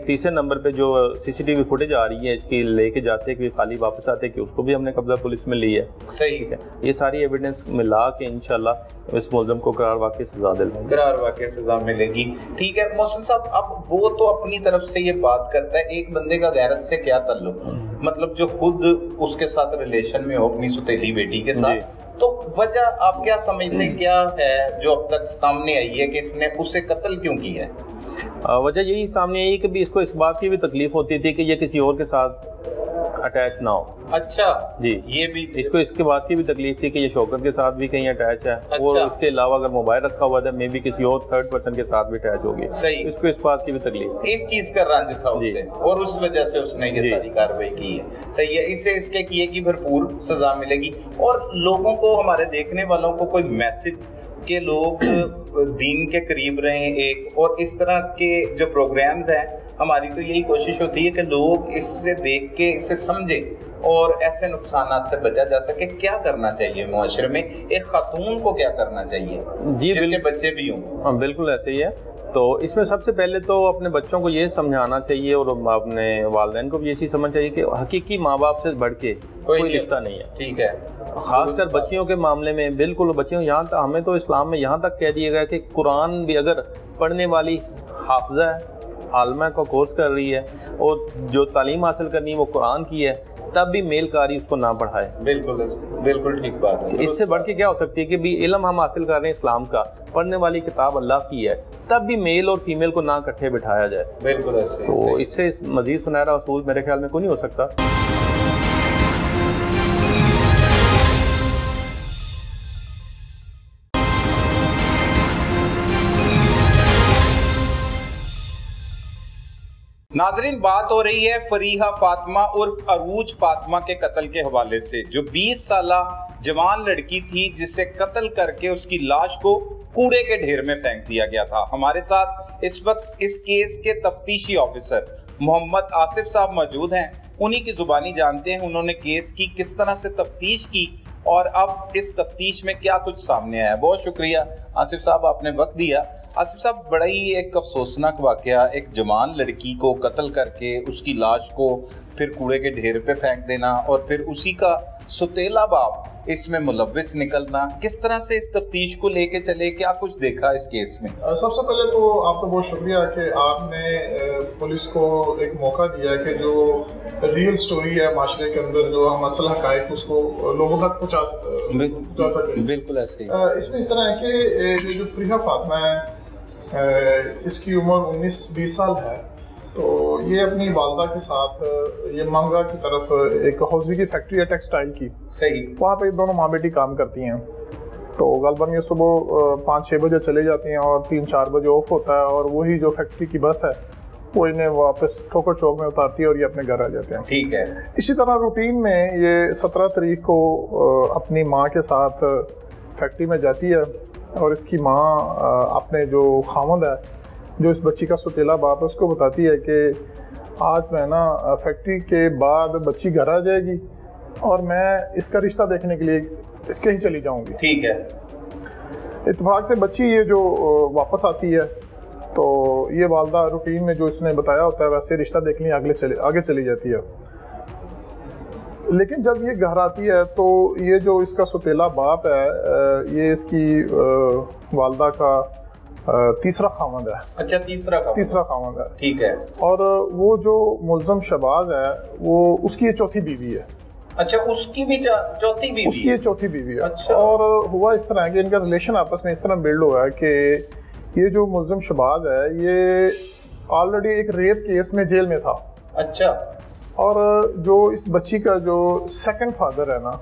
तीसरे नंबर पे जो सीसीटीवी फुटेज आ रही है इसकी लेके जाते कि खाली वापस आते कि उसको भी हमने कब्जा पुलिस में ली है। सही है। ये सारी एविडेंस मिला के इंशाल्लाह इस मुलज़म को करार वाक़ई सजा दिलवाएंगे। करार वाक़ई सजा मिलेगी। ठीक है मोहसिन साहब, अब वो तो अपनी तरफ से ये बात करता है, एक बंदे का गैरत से क्या ताल्लुक, मतलब जो खुद उसके साथ रिलेशन में हो अपनी सुतेली बेटी के साथ, तो वजह आप क्या समझते क्या है जो अब तक सामने आई है कि इसने उसे कत्ल क्यों किया है? वजह यही सामने आई कि भी इसको इस बात की भी तकलीफ होती थी कि ये किसी और के साथ अटैच ना हो। अच्छा जी, ये भी इसको इसके बात की भी तकलीफ थी कि ये शौकत के साथ भी कहीं अटैच है। अच्छा। और इसके अलावा अगर मोबाइल रखा हुआ था मे भी किसी और थर्ड पर्सन के साथ भी अटैच होगी। सही। इसको इस बात की भी तकलीफ, इस चीज का रंज था उससे और उस वजह से उसने ये सारी कार्रवाई की है। सही है। इससे इसके किए की भरपूर सजा मिलेगी। और लोगों को, हमारे देखने वालों को कोई मैसेज के लोग दीन के करीब रहें एक, और इस तरह के जो प्रोग्राम्स हैं हमारी तो यही कोशिश होती है कि लोग इससे देख के इसे समझें और ऐसे नुकसानात से बचा जा सके। क्या करना चाहिए मुआशरे में, एक खातून को क्या करना चाहिए जिसके बच्चे भी हों? बिल्कुल ऐसे ही है। तो इसमें सबसे पहले तो अपने बच्चों को ये समझाना चाहिए और अपने वालिदैन को भी ये चीज़ समझना चाहिए कि हकीकी माँ बाप से बढ़ के कोई रिश्ता नहीं है। ठीक है। खासकर बच्चियों के मामले में बिल्कुल, बच्चियों यहाँ तक, हमें तो इस्लाम में यहाँ तक कह दिया गया कि कुरान भी अगर पढ़ने वाली हाफिज़ा है, आलमा का कोर्स कर रही है और जो तालीम हासिल करनी है वो कुरान की है, तब भी मेल कारी उसको ना पढ़ाए। बिल्कुल ठीक बात है। इससे बढ़ के क्या हो सकती है कि भी इल्म हम हासिल कर रहे हैं इस्लाम का, पढ़ने वाली किताब अल्लाह की है, तब भी मेल और फीमेल को ना इकट्ठे बिठाया जाए। बिल्कुल ऐसे। तो इससे मजीद सुनहरा असूल मेरे ख्याल में कोई नहीं हो सकता। नाजरीन, बात हो रही है फरीहा फातिमा उर्फ अरूज फातिमा के कत्ल के हवाले से, जो 20 साला जवान लड़की थी जिसे कत्ल करके उसकी लाश को कूड़े के ढेर में फेंक दिया गया था। हमारे साथ इस वक्त इस केस के तफ्तीशी ऑफिसर मोहम्मद आसिफ साहब मौजूद हैं। उन्हीं की जुबानी जानते हैं उन्होंने केस की किस तरह से तफ्तीश की और अब इस तफ्तीश में क्या कुछ सामने आया। बहुत शुक्रिया आसिफ साहब, आपने वक्त दिया। आसिफ साहब, बड़ा ही एक अफसोसनाक वाकया, एक जवान लड़की को कत्ल करके उसकी लाश को फिर कूड़े के ढेर पे फेंक देना और फिर उसी का सुतेला बाप इसमें मुलव्विस निकलना। किस तरह से इस तफ्तीश को लेके चले, क्या कुछ देखा इस केस में? सबसे पहले तो आपका बहुत शुक्रिया कि आपने पुलिस को एक मौका दिया कि जो रियल स्टोरी है माशरे के अंदर, जो हम असल हक़ाइक़ उसको लोगों तक पहुँचा सकें। बिल्कुल ऐसे। इसमें इस तरह है कि जो फरीहा फातिमा है, इसकी उम्र 19-20 साल है। तो ये अपनी वालदा के साथ ये मंगा की तरफ एक हौजरी की फैक्ट्री है टेक्सटाइल की। सही। वहाँ पे दोनों माँ बेटी काम करती हैं। तो गलबन ये सुबह 5-6 बजे चले जाती हैं और 3-4 बजे ऑफ होता है और वही जो फैक्ट्री की बस है वो इन्हें वापस ठोकर चौक में उतारती है और ये अपने घर आ जाते हैं। ठीक है। इसी तरह रूटीन में ये 17 तारीख को अपनी माँ के साथ फैक्ट्री में जाती है और इसकी माँ अपने जो खामद है, जो इस बच्ची का सुतेला बाप है, उसको बताती है कि आज मैं ना फैक्ट्री के बाद बच्ची घर आ जाएगी और मैं इसका रिश्ता देखने के लिए कहीं चली जाऊंगी। ठीक है। इत्तेफाक से बच्ची ये जो वापस आती है तो ये वालदा रूटीन में जो इसने बताया होता है वैसे रिश्ता देखने आगे चली जाती है। लेकिन जब ये घर आती है तो ये जो इसका सौतेला बाप है ये इसकी वालदा का तीसरा खामद है। अच्छा, तीसरा खामद है, ठीक है। और वो जो मुल्ज़म शहबाज है वो उसकी ये चौथी बीवी है। अच्छा, उसकी भी चौथी बीवी? उसकी ये चौथी बीवी है। अच्छा। और हुआ इस तरह कि इनका रिलेशन आपस में इस तरह बिल्ड हुआ है कि ये जो मुल्ज़म शहबाज है ये ऑलरेडी एक रेप केस में जेल में था। अच्छा। और जो इस बच्ची का जो सेकंड फादर है ना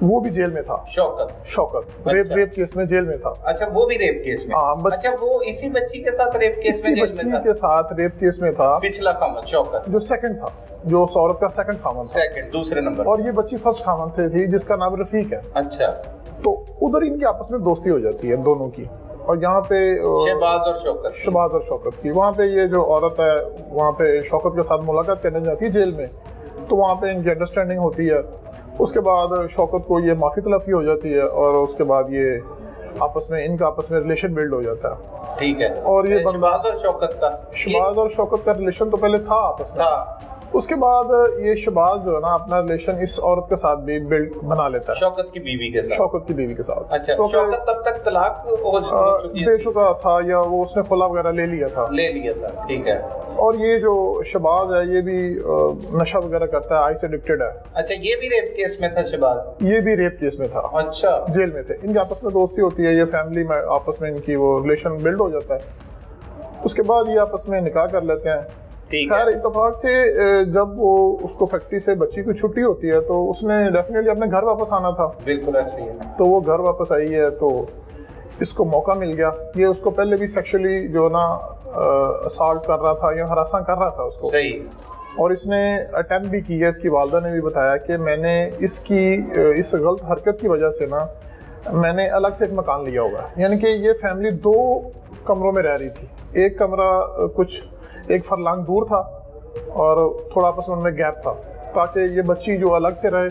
वो भी जेल में था। शौकत अच्छा। रेप केस में जेल में था। अच्छा, वो भी रेप केस में? अच्छा, वो इसी बच्ची के साथ रेप केस में जेल में था? के साथ रेप केस में था। पिछला खामद शौकत जो सेकंड था, जो उस औरत का सेकंड खामद था। सेकंड, दूसरे नंबर। और ये बच्ची फर्स्ट खामद थी जिसका नाम रफीक है। अच्छा। तो उधर इनकी आपस में दोस्ती हो जाती है दोनों की। और यहाँ पे शहबाज और शौकत की वहाँ पे ये जो औरत है वहाँ पे शौकत के साथ मुलाकात करने जाती है जेल में, तो वहाँ पे इनकी अंडरस्टैंडिंग होती है। उसके बाद शौकत को ये माफ़ी तलफी हो जाती है और उसके बाद ये इनका आपस में रिलेशन बिल्ड हो जाता है। ठीक है। और ये शहबाज और शौकत का रिलेशन तो पहले था आपस में। उसके बाद ये शहबाज जो है ना अपना रिलेशन इस औरत के साथ भी बना लेता है, शौकत की बीवी के साथ। अच्छा, तो शौकत तब तक तलाक दे चुका था या वो उसने खुला वगैरह ले लिया था। ठीक है। और ये जो शहबाज है ये भी नशा वगैरह करता है, आइस एडिक्टेड है। अच्छा, ये भी रेप केस में था शहबाज? ये भी रेप केस में था। अच्छा। जेल में थे, इनकी आपस में दोस्ती होती है, ये फैमिली में आपस में इनकी वो रिलेशन बिल्ड हो जाता है। उसके बाद ये आपस में निकाह कर लेते हैं। खैर इत्तेफाक से जब वो उसको फैक्ट्री से बच्ची की छुट्टी होती है तो उसने डेफिनेटली अपने घर वापस आना था। बिल्कुल ऐसे ही है। तो वो घर वापस आई है तो इसको मौका मिल गया। ये उसको पहले भी सेक्सुअली जो ना असॉल्ट कर रहा था या हरासा कर रहा था उसको। सही। और इसने अटेम्प्ट भी किया, इसकी वालदा ने भी बताया कि मैंने इसकी इस गलत हरकत की वजह से ना मैंने अलग से एक मकान लिया होगा। यानी कि ये फैमिली 2 कमरों में रह रही थी। एक कमरा कुछ 1 फरलांग दूर था और थोड़ा आपस में उनमें गैप था ताकि ये बच्ची जो अलग से रहे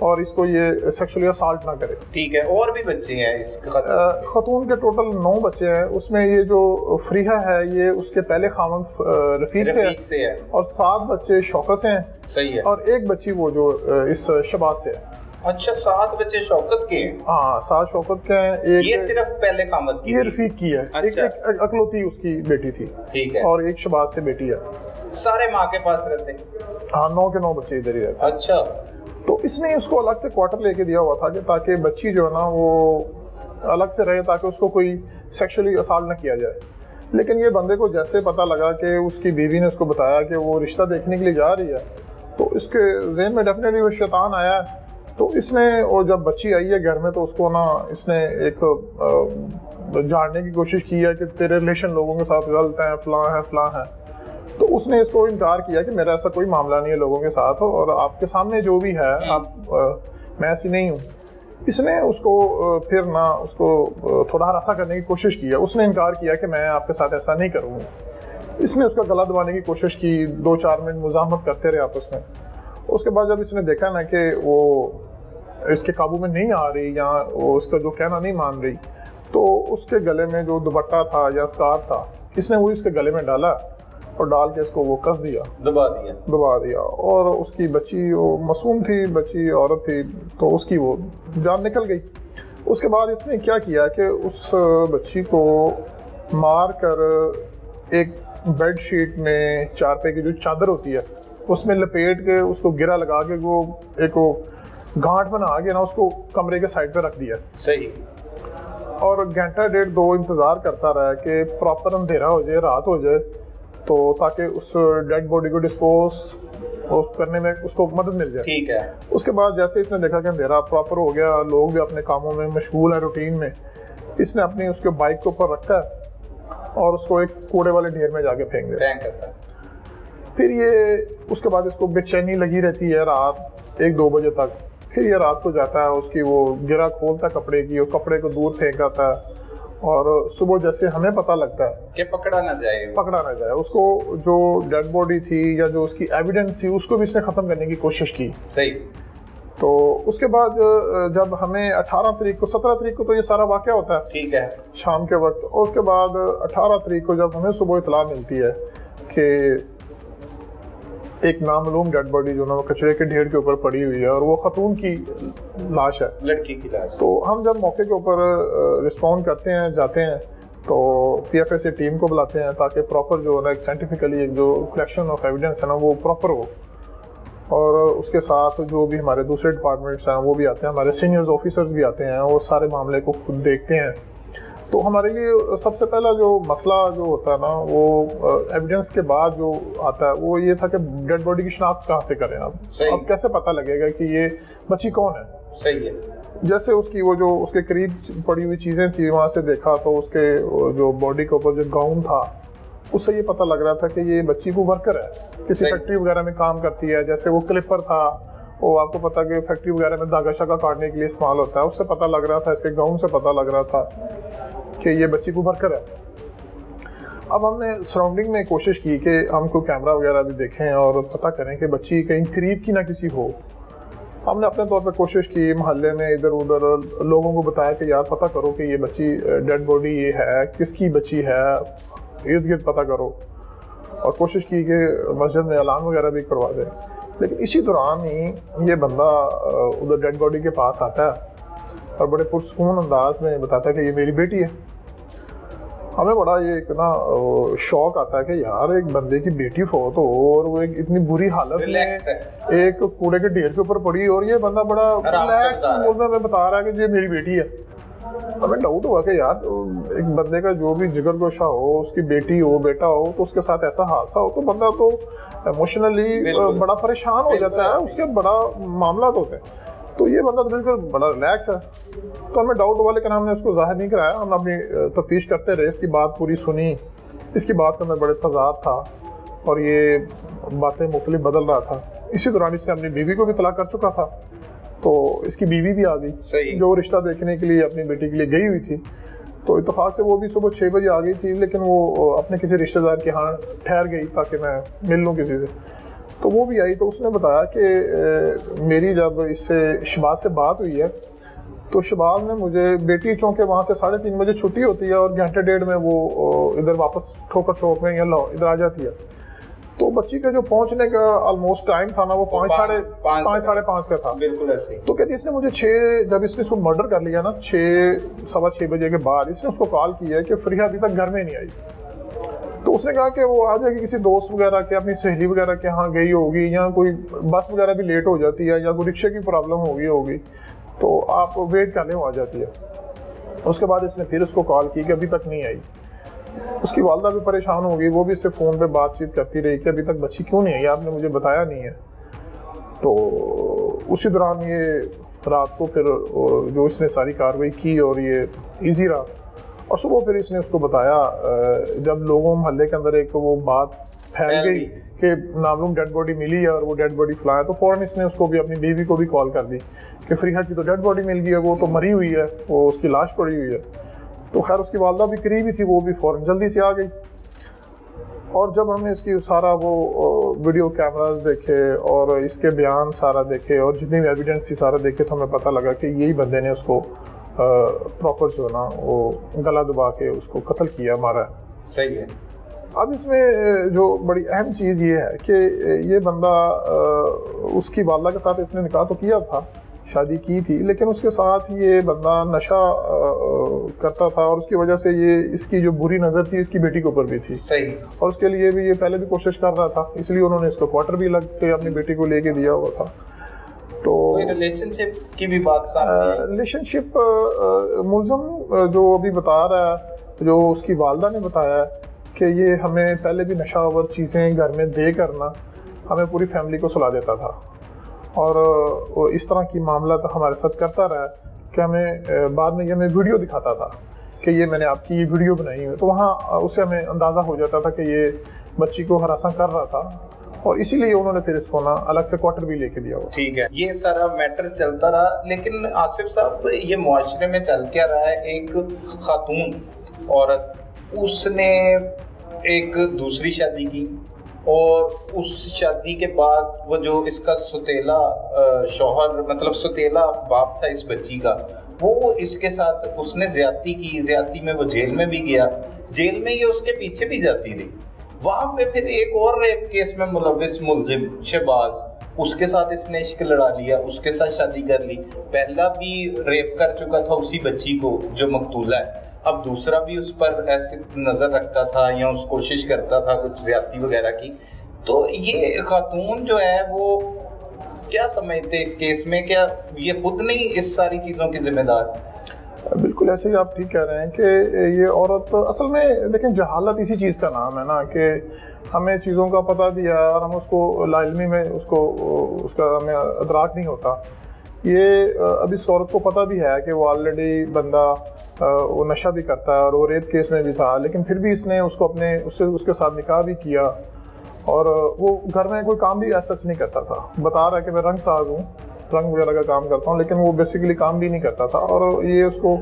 और इसको ये सेक्सुअली असॉल्ट ना करे। ठीक है। और भी बच्चे हैं इस खतून के टोटल 9 बच्चे हैं। उसमें ये जो फरीहा है ये उसके पहले खामद रफीक से है और 7 बच्चे शौकत से हैं। सही है। और 1 बच्ची वो जो इस शहबाज से है। अच्छा, 7 बच्चे शौकत के हैं? हाँ, 7 शौकत के हैं। एक ये सिर्फ पहले खामद की, ये रफीक की है। अच्छा। एक अकलौती उसकी बेटी थी। ठीक है। और एक शहबाज से बेटी है। सारे माँ के पास रहते? हाँ, 9 के 9 बच्चे इधर ही रहते। अच्छा। तो इसने उसको अलग से क्वार्टर लेके दिया हुआ था कि ताकि बच्ची जो है ना वो अलग से रहे ताकि उसको कोई सेक्सुअली असॉल्ट ना किया जाए। लेकिन ये बंदे को जैसे पता लगा कि उसकी बीवी ने उसको बताया कि वो रिश्ता देखने के लिए जा रही है तो इसके ज़हन में डेफिनेटली वो शैतान आया। तो इसने और जब बच्ची आई है घर में तो उसको ना इसने एक जानने की कोशिश की है कि तेरे रिलेशन लोगों के साथ गलत हैं, फलां है। तो उसने इसको इनकार किया कि मेरा ऐसा कोई मामला नहीं है लोगों के साथ और आपके सामने जो भी है मैं ऐसी नहीं हूँ। इसने उसको फिर ना उसको थोड़ा हरासा करने की कोशिश की है। उसने इनकार किया कि मैं आपके साथ ऐसा नहीं करूँगा। इसने उसका गला दबाने की कोशिश की, 2-4 मिनट मुज़ाहमत करते रहे आपस में। उसके बाद जब इसने देखा ना कि वो इसके काबू में नहीं आ रही या वो उसका जो कहना नहीं मान रही तो उसके गले में जो दुपट्टा था या स्कार्फ था इसने वो इसके गले में डाला और डाल के इसको वो कस दिया, दबा दिया। और उसकी बच्ची वो मासूम थी, बच्ची औरत थी तो उसकी वो जान निकल गई। उसके बाद इसने क्या किया कि उस बच्ची को मार कर एक बेड शीट में 4 पे की जो चादर होती है उसमें लपेट के उसको गिरा लगा के वो एक गांठ बना के ना उसको कमरे के साइड पे रख दिया। सही। और घंटा 1.5-2 इंतजार करता रहा कि प्रॉपर अंधेरा हो जाए, रात हो जाए तो ताकि उस डेड बॉडी को डिस्पोज करने में उसको मदद मिल जाए। ठीक है। उसके बाद जैसे इसने देखा कि अंधेरा प्रॉपर हो गया, लोग भी अपने कामों में मशगूल है रूटीन में, इसने अपनी उसके बाइक के ऊपर रखा और उसको एक कूड़े वाले ढेर में जाके फेंक दिया। फिर ये उसके बाद इसको बेचैनी लगी रहती है रात 1-2 बजे तक। फिर ये रात को जाता है, उसकी वो गिरा खोलता है कपड़े की और कपड़े को दूर फेंक आता है और सुबह जैसे हमें पता लगता है कि पकड़ा ना जाए उसको जो डेड बॉडी थी या जो उसकी एविडेंस थी उसको भी इसने ख़त्म करने की कोशिश की। सही। तो उसके बाद जब हमें 18 तारीख को 17 तारीख को तो ये सारा वाक़या होता है, ठीक है, शाम के वक्त। और उसके बाद 18 तारीख को जब हमें सुबह इतला मिलती है कि एक नामालूम डेड बॉडी जो ना वो कचरे के ढेर के ऊपर पड़ी हुई है और वो खतून की लाश है, लड़की की लाश। तो हम जब मौके के ऊपर रिस्पॉन्ड करते हैं, जाते हैं, तो PFSA टीम को बुलाते हैं ताकि प्रॉपर जो है ना एक साइंटिफिकली एक जो कलेक्शन ऑफ एविडेंस है ना वो प्रॉपर हो। और उसके साथ जो भी हमारे दूसरे डिपार्टमेंट्स हैं वो भी आते हैं, हमारे सीनियर्स ऑफिसर्स भी आते हैं, वो सारे मामले को खुद देखते हैं। तो हमारे लिए सबसे पहला जो मसला जो होता है ना वो एविडेंस के बाद जो आता है वो ये था कि डेड बॉडी की शिनाख्त कहाँ से करें। अब कैसे पता लगेगा कि ये बच्ची कौन है। सही है। जैसे उसकी वो जो उसके करीब पड़ी हुई चीज़ें थी वहाँ से देखा तो उसके जो बॉडी के ऊपर जो गाउन था उससे ये पता लग रहा था कि ये बच्ची को वर्कर है, किसी फैक्ट्री वगैरह में काम करती है। जैसे वो क्लिपर था, वो आपको पता कि फैक्ट्री वगैरह में धागा शागा काटने के लिए इस्तेमाल होता है, उससे पता लग रहा था, इसके गाउन से पता लग रहा था कि ये बच्ची को वर्कर है। अब हमने सराउंडिंग में कोशिश की कि हम कोई कैमरा वगैरह भी देखें और पता करें कि बच्ची कहीं करीब की ना किसी हो। हमने अपने तौर पर कोशिश की, मोहल्ले में इधर उधर लोगों को बताया कि यार पता करो कि ये बच्ची डेड बॉडी ये है, किसकी बच्ची है, इर्द गिर्द पता करो। और कोशिश की कि मस्जिद में ऐलान वगैरह भी करवा दें। लेकिन इसी दौरान ही ये बंदा उधर डेड बॉडी के पास आता है और बड़े पुरसकून अंदाज में बताता है कि ये मेरी बेटी है। हमें बड़ा ये एक ना शौक आता है कि यार एक बंदे की बेटी फौत हो और वो एक इतनी बुरी हालत में एक कूड़े के ढेर के ऊपर पड़ी और ये बंदा बड़ा रिलैक्स मूड में बता रहा है कि ये मेरी बेटी है। हमें डाउट हुआ कि यार एक बंदे का जो भी जिगर गोशा हो, उसकी बेटी हो, बेटा हो, तो उसके साथ ऐसा हादसा हो तो बंदा तो इमोशनली बड़ा परेशान हो जाता है, उसके बड़ा मामला होते हैं। तो ये बंदा तो बिल्कुल बड़ा रिलैक्स है। तो हमें डाउट हुआ, लेकिन हमने उसको जाहिर नहीं कराया। हम अपनी तफ्तीश करते रहे, इसकी बात पूरी सुनी। इसकी बात में बड़े तजाद था और ये बातें मुख्तलिफ बदल रहा था। इसी दौरान इससे अपनी बीवी को भी तलाक कर चुका था, तो इसकी बीवी भी आ गई जो रिश्ता देखने के लिए अपनी बेटी के लिए गई हुई थी। तो इत्तेफाक से वो भी सुबह 6 बजे आ गई थी, लेकिन वो अपने किसी रिश्तेदार के यहाँ ठहर गई ताकि मैं मिल लूँ किसी से। तो वो भी आई, तो उसने बताया कि मेरी जब इससे शबाज से बात हुई है तो शबाज ने मुझे बेटी चौंके वहाँ से 3:30 बजे छुट्टी होती है और घंटे डेढ़ में वो इधर वापस ठोकर चौक में या इधर आ जाती है। तो बच्ची का जो पहुंचने का ऑलमोस्ट टाइम था ना वो 5 साढ़े 5 का था। बिल्कुल ऐसे। तो कहती इसने मुझे जब इसने उसको मर्डर कर लिया ना 6 सवा 6 बजे के बाद इसने उसको कॉल किया कि फरीहा अभी तक घर में नहीं आई। तो उसने कहा कि वो आ जाएगी किसी दोस्त वगैरह के, अपनी सहेली वगैरह के यहाँ गई होगी, या कोई बस वगैरह भी लेट हो जाती है या कोई रिक्शे की प्रॉब्लम होगी, तो आप वेट करने वो आ जाती है। उसके बाद इसने फिर उसको कॉल की कि अभी तक नहीं आई। उसकी वालदा भी परेशान हो गई, वो भी इससे फ़ोन पे बातचीत करती रही कि अभी तक बच्ची क्यों नहीं आई, आपने मुझे बताया नहीं है। तो उसी दौरान ये रात को फिर जो इसने सारी कार्रवाई की और ये इजी रहा। और सुबह फिर इसने उसको बताया, जब लोगों मोहल्ले के अंदर एक वो बात फैल गई कि नामालूम डेड बॉडी मिली है और वो डेड बॉडी फलाया, तो फ़ौरन इसने उसको भी अपनी बीवी को भी कॉल कर दी कि फरीहा की तो डेड बॉडी मिल गई है, वो तो मरी हुई है, वो उसकी लाश पड़ी हुई है। तो खैर उसकी वालदा भी करीब ही थी, वो भी फ़ौरन जल्दी से आ गई। और जब हमने इसकी सारा वो वीडियो कैमरास देखे और इसके बयान सारा देखे और जितनी भी एविडेंस थी सारा देखे, तो हमें पता लगा कि यही बंदे ने उसको प्रॉपर जो ना वो गला दबा के उसको कत्ल किया, मारा। सही है। अब इसमें जो बड़ी अहम चीज़ ये है कि ये बंदा उसकी वालदा के साथ इसने निकाह तो किया था, शादी की थी, लेकिन उसके साथ ये बंदा नशा करता था और उसकी वजह से ये इसकी जो बुरी नज़र थी इसकी बेटी के ऊपर भी थी। सही। और उसके लिए भी ये पहले भी कोशिश कर रहा था, इसलिए उन्होंने इसको क्वार्टर भी अलग से अपनी बेटी को लेके दिया हुआ था। तो रिलेशनशिप की भी बात सामने, रिलेशनशिप मुलज़म जो अभी बता रहा है, जो उसकी वालदा ने बताया कि ये हमें पहले भी नशावर चीज़ें घर में दे करना हमें पूरी फैमिली को सुला देता था और इस तरह की मामला तो हमारे साथ करता रहा कि हमें बाद में ये हमें वीडियो दिखाता था कि ये मैंने आपकी ये वीडियो बनाई है। तो वहाँ उससे हमें अंदाज़ा हो जाता था कि ये बच्ची को हरासा कर रहा था और इसीलिए उन्होंने फिर इसको ना अलग से क्वार्टर भी लेके दिया हुआ। ठीक है, ये सारा मैटर चलता रहा। लेकिन आसिफ साहब, ये मुआशरे में चल क्या रहा है, एक खातून औरत उसने एक दूसरी शादी की और उस शादी के बाद वो जो इसका सुतेला शौहर मतलब सुतेला बाप था इस बच्ची का, वो इसके साथ उसने ज्यादती की, ज्यादती में वो जेल में भी गया, जेल में ये उसके पीछे भी जाती रही। वहां पे फिर एक और रेप केस में मुलविस मुलजिम शहबाज, उसके साथ इसने इश्क लड़ा लिया, उसके साथ शादी कर ली। पहला भी रेप कर चुका था उसी बच्ची को जो मकतूला है, अब दूसरा भी उस पर ऐसे नजर रखता था या उस कोशिश करता था कुछ ज्यादती वगैरह की। तो ये खातून जो है वो क्या समझते इस केस में, क्या ये खुद नहीं इस सारी चीज़ों की जिम्मेदार? बिल्कुल ऐसे ही आप ठीक कह रहे हैं कि ये औरत असल में देखें जहालत इसी चीज़ का नाम है ना, कि हमें चीज़ों का पता दिया और हम उसको लाइल्मी में उसका हमें अदराक नहीं होता। ये अब इस औरत को पता भी है कि वो ऑलरेडी बंदा वो नशा भी करता है और वो रेप केस में भी था, लेकिन फिर भी इसने उसको उसके साथ निकाह भी किया और वो घर में कोई काम भी ऐसा नहीं करता था। बता रहा है कि मैं रंग साज हूँ, रंग वगैरह का काम करता हूँ, लेकिन वो बेसिकली काम भी नहीं करता था। और ये उसको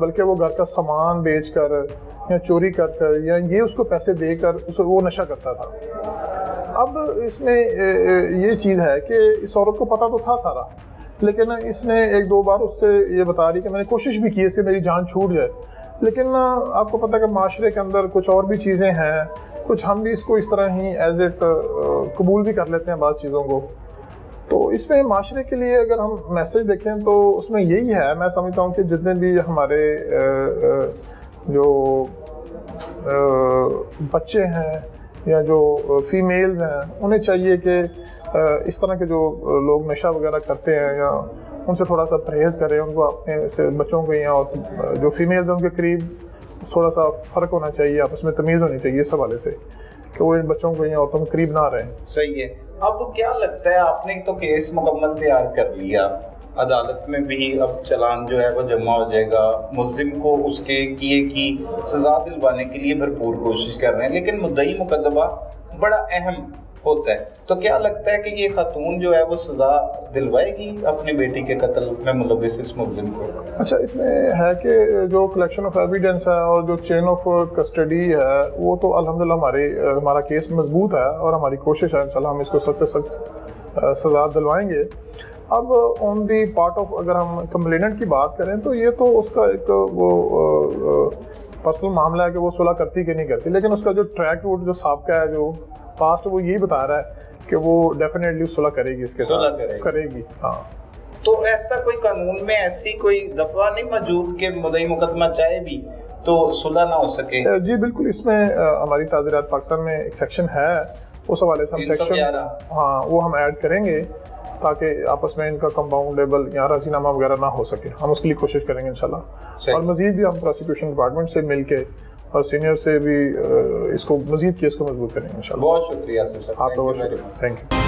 बल्कि वो घर का सामान बेच कर या चोरी कर कर या ये उसको पैसे देकर वो नशा करता था। अब इसमें ये चीज़ है कि इस औरत को पता तो था सारा, लेकिन इसने एक दो बार उससे ये बता रही कि मैंने कोशिश भी की है कि मेरी जान छूट जाए, लेकिन आपको पता है कि माशरे के अंदर कुछ और भी चीज़ें हैं, कुछ हम भी इसको इस तरह ही एज इट कबूल भी कर लेते हैं बाज़ चीज़ों को। तो इसमें माशरे के लिए अगर हम मैसेज देखें तो उसमें यही है, मैं समझता हूँ कि जितने भी हमारे जो बच्चे हैं या जो फीमेल्स हैं, उन्हें चाहिए कि इस तरह के जो लोग नशा वगैरह करते हैं या उनसे थोड़ा सा परहेज़ करें, उनको अपने से बच्चों को या जो फीमेल्स हैं उनके करीब थोड़ा सा फ़र्क होना चाहिए, आपस में तमीज़ होनी चाहिए इस हवाले से कि वो इन बच्चों को या औरतों के करीब ना रहें। सही है। अब क्या लगता है, आपने तो केस मुकम्मल तैयार कर लिया, अदालत में भी अब चालान जो है वो जमा हो जाएगा, मुल्जिम को उसके किए की सज़ा दिलवाने के लिए भरपूर कोशिश कर रहे हैं, लेकिन मुद्दई मुकदमा बड़ा अहम होता है। तो क्या लगता है कि ये खातून जो है वो सज़ा दिलवाएगी अपनी बेटी के कत्ल में मुलविस इस मुल्जिम को? अच्छा, इसमें है कि जो कलेक्शन ऑफ एविडेंस है और जो चेन ऑफ कस्टडी है वो तो अल्हम्दुलिल्लाह हमारा केस मजबूत है और हमारी कोशिश है इंशाल्लाह हम इसको सख्त से सख्त सज़ा दिलवाएंगे। अब ऑन दी पार्ट ऑफ अगर हम कंप्लेनेंट की बात करें तो ये तो उसका एक वो पर्सनल मामला है कि वो सुलह करती कि नहीं करती, लेकिन उसका जो ट्रैक रूट जो साबिका है, जो पास्ट, वो यही बता रहा है कि वो डेफिनेटली सुलह करेगी, इसके साथ करेगी। हाँ, तो ऐसा कोई कानून में ऐसी कोई दफा नहीं मौजूद कि मुद्दई मुकदमा चाहे भी तो सुलह ना हो सके? जी बिल्कुल, इसमें हमारी ताज़ीरात पाकिस्तान में एक सेक्शन है, उस हवाले से हम सेक्शन हाँ वो हम ऐड करेंगे ताकि आपस में इनका कंपाउंडेबल या राज़ीनामा वगैरह ना हो सके। हम उसके लिए कोशिश करेंगे इंशाल्लाह, और मज़ीद भी हम प्रोसिक्यूशन डिपार्टमेंट से मिलके और सीनियर से भी इसको मज़ीद केस को मजबूत करेंगे इंशाल्लाह। बहुत शुक्रिया सर। आप लोगों को थैंक यू।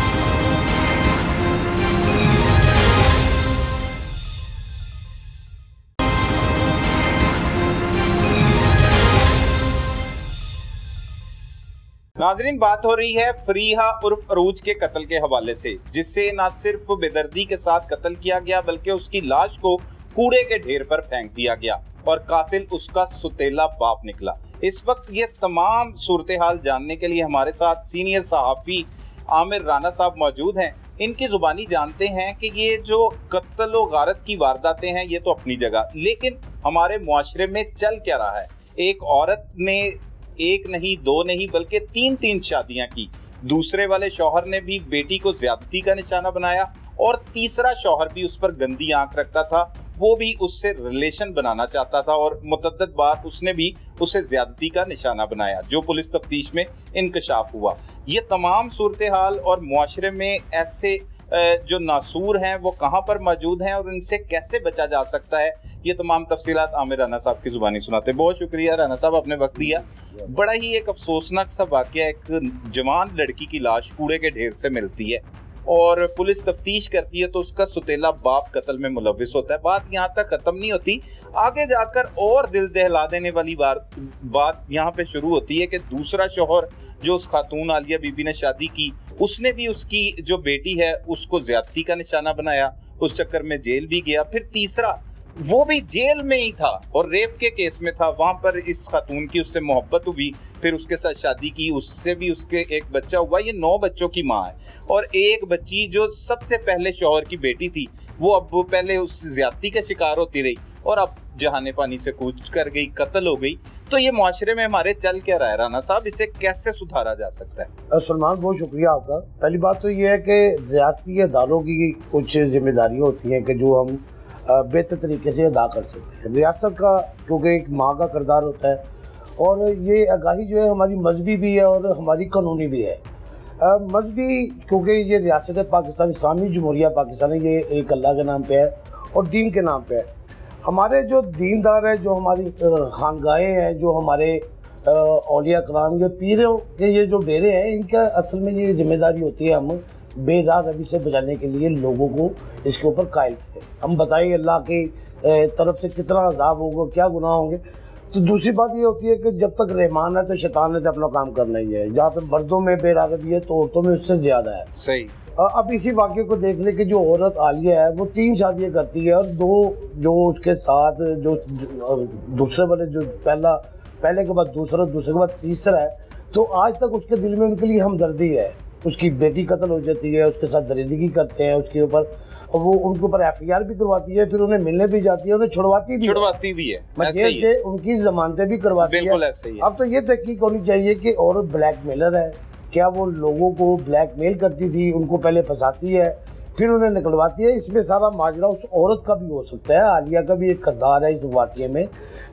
नाजरीन, बात हो रही है फरीहा उर्फ अरूज के कत्ल के हवाले से, जिससे न सिर्फ बेदर्दी के साथ कत्ल किया गया बल्कि उसकी लाश को कूड़े के ढेर पर फेंक दिया गया और कातिल उसका सुतेला बाप निकला। इस वक्त ये तमाम सूरत हाल जानने के लिए हमारे साथ सीनियर सहाफ़ी आमिर राना साहब मौजूद हैं। इनकी ज़ुबानी जानते हैं कि ये जो कत्ल व गारत की वारदातें हैं ये तो अपनी जगह, लेकिन हमारे मुआशरे में चल क्या रहा है। एक औरत ने एक नहीं दो नहीं बल्कि तीन शादियां की, दूसरे वाले शौहर ने भी बेटी को ज्यादती का निशाना बनाया और तीसरा शौहर भी उस पर गंदी आंख रखता था, वो भी उससे रिलेशन बनाना चाहता था और मुतअद्दिद बार उसने भी उसे ज्यादती का निशाना बनाया, जो पुलिस तफ्तीश में इंकशाफ हुआ। ये तमाम सूरत हाल और मुआशरे में ऐसे जो नासूर हैं वो कहाँ पर मौजूद हैं और इनसे कैसे बचा जा सकता है, ये तमाम तफसीलात आमिर राना साहब की ज़ुबानी सुनाते। बहुत शुक्रिया राना साहब, आपने वक्त दिया। बड़ा ही एक अफसोसनाक सा वाक़या, एक जवान लड़की की लाश कूड़े के ढेर से मिलती है और पुलिस तफ्तीश करती है तो उसका सुतेला बाप कत्ल में मुलविस होता है। बात यहाँ तक ख़त्म नहीं होती, आगे जाकर और दिल दहला देने वाली बात यहाँ पे शुरू होती है कि दूसरा शौहर जो उस खातून आलिया बीबी ने शादी की, उसने भी उसकी जो बेटी है उसको ज्यादती का निशाना बनाया, उस चक्कर में जेल भी गया। फिर तीसरा वो भी जेल में ही था और रेप के केस में था। वहां पर इस खातून की उससे मोहब्बत हुई, फिर उसके साथ शादी की, उससे भी उसके एक बच्चा हुआ। ये 9 बच्चों की माँ है और एक बच्ची जो सबसे पहले शौहर की बेटी थी वो अब पहले उस ज्यादती का शिकार होती रही और अब जहाने पानी से कूच कर गई, कत्ल हो गई। तो ये मुआशरे में हमारे चल क्या रहा है राना साहब, इसे कैसे सुधारा जा सकता है? सलमान, बहुत शुक्रिया आपका। पहली बात तो ये है कि रियासती अदालों की कुछ जिम्मेदारियाँ होती हैं कि जो हम बेहतर तरीके से अदा कर सकते हैं। रियासत का क्योंकि एक माँ का किरदार होता है और ये आगाही जो है हमारी मजहबी भी है और हमारी कानूनी भी है। मजहबी क्योंकि ये रियासत पाकिस्तान, इस्लामी जमहूरिया पाकिस्तान है, ये एक अल्लाह के नाम पे है और दीन के नाम पे है। हमारे जो दीनदार है, जो हमारी खानगाहें हैं, जो हमारे औलिया कराम, ये पीरों के ये जो डेरे हैं, इनका असल में ये जिम्मेदारी होती है हम बेराह रवि से बचाने के लिए लोगों को इसके ऊपर कायल करें। हम बताइए अल्लाह की तरफ से कितना अज़ाब होगा, क्या गुनाह होंगे। तो दूसरी बात ये होती है कि जब तक रहमान है तो शैतान ने तो अपना काम करना ही है। जहाँ पे मर्दों में बेराह रवि है तो औरतों में उससे ज़्यादा है। सही। अब इसी वाक़े को देख ले कि जो औरत आलिया है वो 3 शादियाँ करती है और 2 जो उसके साथ जो दूसरे वाले, जो पहले के बाद दूसरे के बाद तीसरा है, तो आज तक उसके दिल में उनके लिए हमदर्दी है। उसकी बेटी कत्ल हो जाती है, उसके साथ दरिंदगी करते हैं उसके ऊपर, और वो उनके ऊपर FIR भी करवाती है, फिर उन्हें मिलने भी जाती है, उन्हें छुड़वाती भी है। जेल से उनकी जमानतें भी करवाती है। बिल्कुल ऐसे ही है। अब तो ये तहकीक होनी चाहिए कि औरत ब्लैकमेलर है, क्या वो लोगों को ब्लैकमेल करती थी, उनको पहले फंसाती है फिर उन्हें निकलवाती है। इसमें सारा माजरा उस औरत का भी हो सकता है। आलिया का भी एक किरदार है इस वाक़े में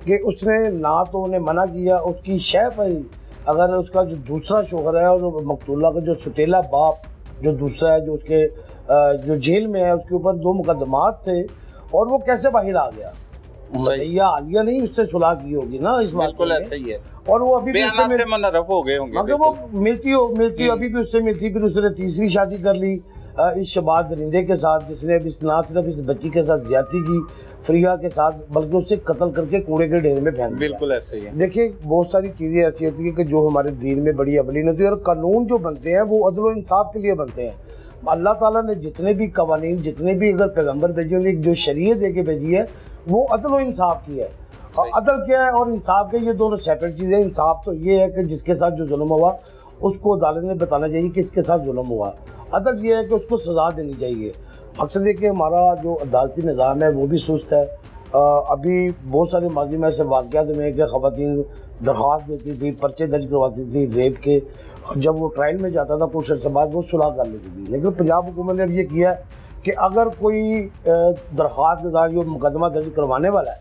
कि उसने ना तो उन्हें मना किया, उसकी शय पर अगर उसका जो दूसरा शोहर है और मकतूला का जो सुतेला बाप जो दूसरा है, जो उसके जो जेल में है, उसके ऊपर 2 मुकदमात थे और वो कैसे बाहर आ गया। भैया आलिया नहीं उससे सुलह की होगी ना इस बात। बिल्कुल ऐसा ही है। और वो अभी भी से मुनर्रफ हो गए होंगे। मगर वो मिलती अभी भी उससे मिलती, फिर उसने तीसरी शादी कर ली इस शबाज दरिंदे के साथ, जिसने अभी ना सिर्फ इस बच्ची के साथ ज्यादती की फरीहा के साथ, बल्कि उससे कत्ल करके कूड़े के ढेर में फेंक दिया। बिल्कुल ऐसे ही है। देखिए बहुत सारी चीज़ें ऐसी होती है कि जो हमारे दीन में बड़ी अबलीन होती है, और कानून जो बनते हैं वो अदल व इंसाफ के लिए बनते हैं। अल्लाह ताला ने जितने भी कवानीन, जितने भी अगर पैगम्बर भेजे होंगे, जो शरीयत दे के भेजी है वो अदल व इंसाफ की है। और अदल क्या है और इंसाफ के, ये दोनों सेपरेट चीज़ें। इंसाफ तो ये है कि जिसके साथ जो जुल्म हुआ उसको अदालत ने बताना चाहिए कि इसके साथ जुल्म हुआ। अदल ये है कि उसको सज़ा देनी चाहिए। अक्सर देखिए हमारा जो अदालती निज़ाम है वो भी सुस्त है। अभी बहुत सारे माजी में ऐसे वाक़यात में कि ख़वातीन दरख्वास्त देती थी, पर्चे दर्ज करवाती थी रेप के, जब वो ट्रायल में जाता था कुछ अर्से बाद वो सुलह कर लेती थी। लेकिन पंजाब हुकूमत ने अब ये किया कि अगर कोई दरख्वास्त या मुकदमा दर्ज करवाने वाला है,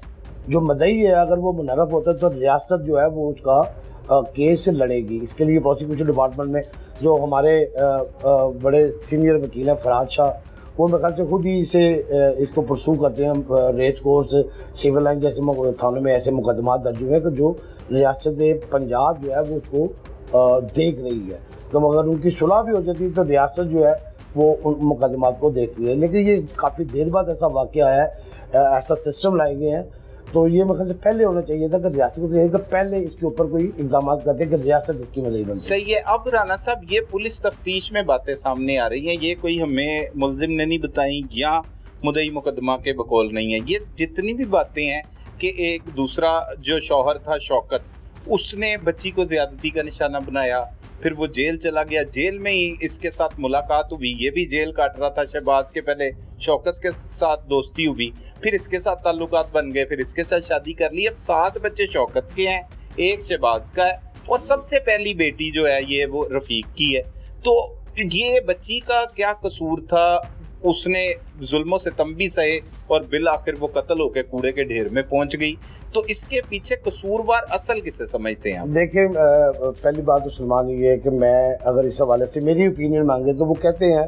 जो मदई है, अगर वो मुनर्रफ होता है तो रियासत जो है वो उसका केस लड़ेगी। इसके लिए प्रोसिक्यूशन डिपार्टमेंट में जो हमारे बड़े सीनियर वकील हैं फराज शाह, वो मेरे ख्याल से खुद ही इसको परसू करते हैं। रेस कोर्स, सिविल लाइन जैसे थानों में ऐसे मुकदमा दर्ज हुए हैं कि जो रियासत पंजाब जो है वो उसको देख रही है। तो अगर उनकी सुलह भी हो जाती है तो रियासत जो है वो उन मुकदमात को देख रही है। लेकिन ये काफ़ी देर बाद ऐसा वाक़या है, ऐसा सिस्टम लाए गए हैं, तो ये मेरे ख्याल से पहले होना चाहिए था कि रियासत को चाहिए कि पहले इसके ऊपर कोई इक़दाम करते कि रियासत इसकी मदद बनती। सही है। अब राना साहब ये पुलिस तफ्तीश में बातें सामने आ रही हैं, ये कोई हमें मुलजिम ने नहीं बताई या मुदई मुकदमा के बकौल नहीं है। ये जितनी भी बातें हैं कि एक दूसरा जो शौहर था शौकत, उसने बच्ची को ज्यादती का निशाना बनाया, फिर वो जेल चला गया, जेल में ही इसके साथ मुलाकात हुई, ये भी जेल काट रहा था शहबाज के, पहले शौकत के साथ दोस्ती हुई, फिर इसके साथ ताल्लुकात बन गए, फिर इसके साथ शादी कर ली। अब 7 बच्चे शौकत के हैं, 1 शहबाज का है और सबसे पहली बेटी जो है ये वो रफीक की है। तो ये बच्ची का क्या कसूर था? उसने जुल्मों से तंबी सहे और बिल आखिर वो कत्ल होकर कूड़े के ढेर में पहुंच गई। तो इसके पीछे कसूरवार असल किसे समझते हैं आप? देखिए पहली बात तो सलमान ये है कि मैं अगर इस हवाले से मेरी ओपिनियन मांगे तो वो कहते हैं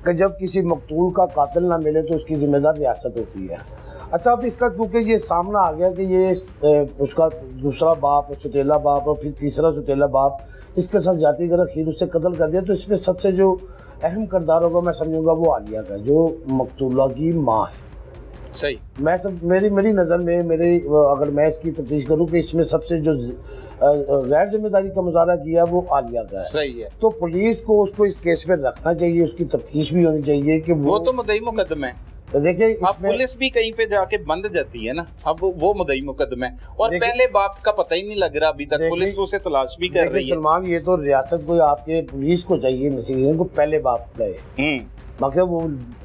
कि जब किसी मकतूल का कातिल ना मिले तो उसकी जिम्मेदार रियासत होती है। अच्छा, अब इसका क्योंकि ये सामना आ गया कि ये उसका दूसरा बाप, सुतेला बाप और फिर तीसरा सुतेला बाप इसके साथ जाती कर खीर उससे कत्ल कर दिया, तो इसमें सबसे जो अहम किरदार होगा मैं समझूंगा वो आलिया का, जो मकतूला की माँ है। सही। मैं तो मेरी नज़र में अगर मैं इसकी तफ्तीश करूँ कि इसमें सबसे जो गैर जिम्मेदारी का मुजाहरा किया वो आलिया का है। सही है। तो पुलिस को उसको इस केस में रखना चाहिए, उसकी तफ्तीश भी होनी चाहिए कि वो तो मुद्दई मुकदमा है। तो देखिए अब पुलिस भी कहीं पे जाके बंद जाती है ना, अब वो मुद्दई मुकदमा है और पहले बाप का पता ही नहीं लग रहा अभी तक, पुलिस तो उसे तलाश भी कर रही है। सलमान, ये तो रियासत को, आपके पुलिस को चाहिए नसीहत को पहले बाप गए, मगर वो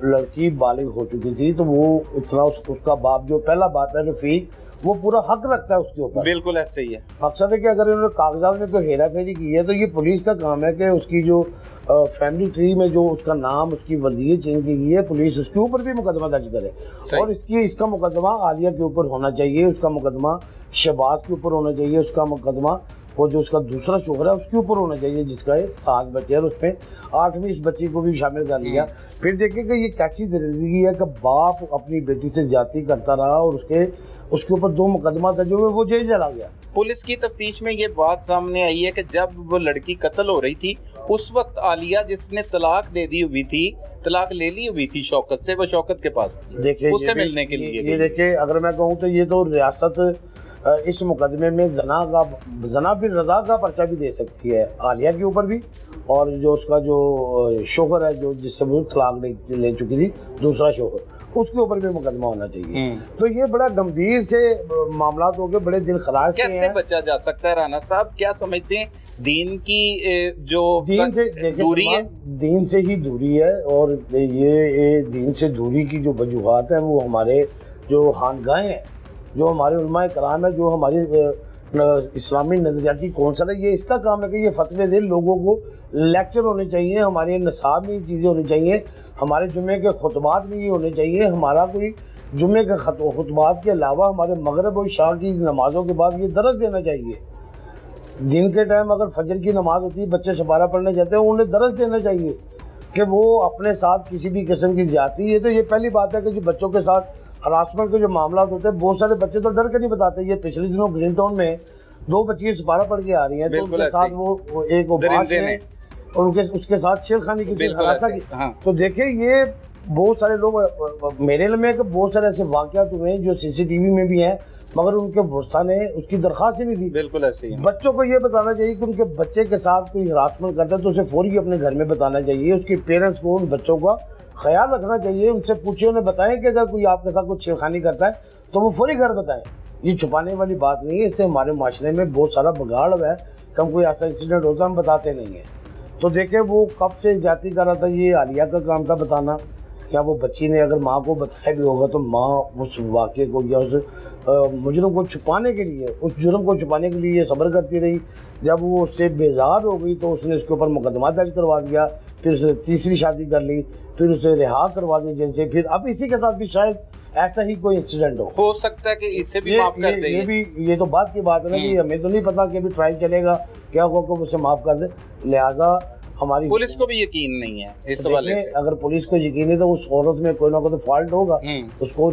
लड़की बालिग हो चुकी थी तो वो इतना उसका बाप जो पहला बाप है रफीक, वो पूरा हक रखता है उसके ऊपर। बिल्कुल ऐसे ही है। मकसद है कि अगर उन्होंने कागजात में कोई हेरा फेरी की है तो ये पुलिस का काम है कि उसकी जो फैमिली ट्री में जो उसका नाम, उसकी वसीयत चेंज की गई है, पुलिस उसके ऊपर भी मुकदमा दर्ज करे। और इसका मुकदमा आलिया के ऊपर होना चाहिए, उसका मुकदमा शहबाज के ऊपर होना चाहिए, उसका मुकदमा वो जो उसका दूसरा शोहर है उसके ऊपर होना चाहिए, जिसका 7 बच्चे और उसमें 8वीं इस बच्ची को भी शामिल कर लिया। फिर देखिए कि ये कैसी दरिंदगी है कि बाप अपनी बेटी से ज्यादती करता रहा और उसके ऊपर 2 मुकदमा दर्ज हुए, वो जेल चला गया। पुलिस की तफ्तीश में ये बात सामने आई है कि जब वो लड़की कत्ल हो रही थी उस वक्त आलिया, जिसने तलाक दे दी हुई थी, तलाक ले ली हुई थी शौकत से, वो शौकत के पास थी, देखिए उससे मिलने के लिए। ये देखिए, अगर मैं कहूँ तो ये तो रियासत इस मुकदमे में जना बिन रजा का पर्चा भी दे सकती है आलिया के ऊपर भी, और जो उसका जो शोहर है जो जिससे वो तलाक ले चुकी थी, दूसरा शोहर, उसके ऊपर भी मुकदमा होना चाहिए। तो ये बड़ा गंभीर से मामला हो गए, बड़े दिल खराश कैसे बचा जा सकता है? राना साहब क्या समझते हैं, दीन की जो दीन से दूरी है, दीन से ही दूरी है, और ये दीन से दूरी की जो वजूहात हैं वो हमारे जो खानगाहें हैं, जो हमारे उलमाए कराम है, जो हमारी इस्लामी नज़रियाती कौंसल है, ये इसका काम है कि ये फतवे दे, लोगों को लेक्चर होने चाहिए, हमारे निसाब में ये चीज़ें होनी चाहिए, हमारे जुम्मे के खुतबात में ये होने चाहिए। हमारा कोई जुम्मे के खुतबात के अलावा हमारे मगरब और इशा की नमाज़ों के बाद ये दर्स देना चाहिए। दिन के टाइम अगर फजर की नमाज़ होती है, बच्चे शबारा पढ़ने जाते हैं, उन्हें दर्स देना चाहिए कि वो अपने साथ किसी भी किस्म की ज़्यादती है। तो ये पहली बात है कि जो बच्चों के साथ हरासमेंट के जो मामला होते हैं, बहुत सारे बच्चे तो डर के नहीं बताते। ये पिछले दिनों ग्रीन टाउन में 2 बच्चियाँ सिपारा पढ़ के आ रही हैं, तो उनके साथ वो एक और उसके साथ छेड़खानी की, हरासा की। तो देखिए ये बहुत सारे लोग, मेरे इल्म में बहुत सारे ऐसे वाक़यात हुए जो CCTV में भी हैं, मगर उनके वर्षा ने उसकी दरख्वास्त ही नहीं दी। बिल्कुल ऐसे ही। बच्चों को ये बताना चाहिए कि उनके बच्चे के साथ कोई हरासमेंट करता है तो उसे फौरी अपने घर में बताना चाहिए। उसके पेरेंट्स को उन बच्चों का ख्याल रखना चाहिए, उनसे पूछिए, उन्हें बताएं कि अगर कोई आपके साथ कुछ छेड़खानी करता है तो वो फौरी घर बताएं। ये छुपाने वाली बात नहीं है, इससे हमारे माशरे में बहुत सारा बिगाड़ हुआ है। कम कोई ऐसा इंसिडेंट होता है हम बताते नहीं हैं। तो देखें वो कब से ज्यादती कर रहा था, ये आलिया का काम था बताना, या वो बच्ची ने अगर माँ को बताया भी होगा तो माँ उस वाक़े को या उस मुजरम को छुपाने के लिए, उस जुर्म को छुपाने के लिए सब्र करती रही। जब वो उससे बेजार हो गई तो उसने उसके ऊपर मुकदमा दर्ज करवा दिया, फिर उसने तीसरी शादी कर ली, फिर उसे रिहा करवा दिया जेल से। फिर अब इसी के साथ भी शायद ऐसा ही कोई इंसिडेंट हो सकता है कि इससे भी माफ कर दे। ये तो बात की बात है ना कि हमें तो नहीं पता कि अभी ट्रायल चलेगा, क्या होगा, उसे माफ कर दे। लिहाजा हमारी पुलिस को भी यकीन नहीं है इस हवाले से। अगर पुलिस को यकीन है तो उस औरत में कोई ना कोई तो फॉल्ट होगा, उसको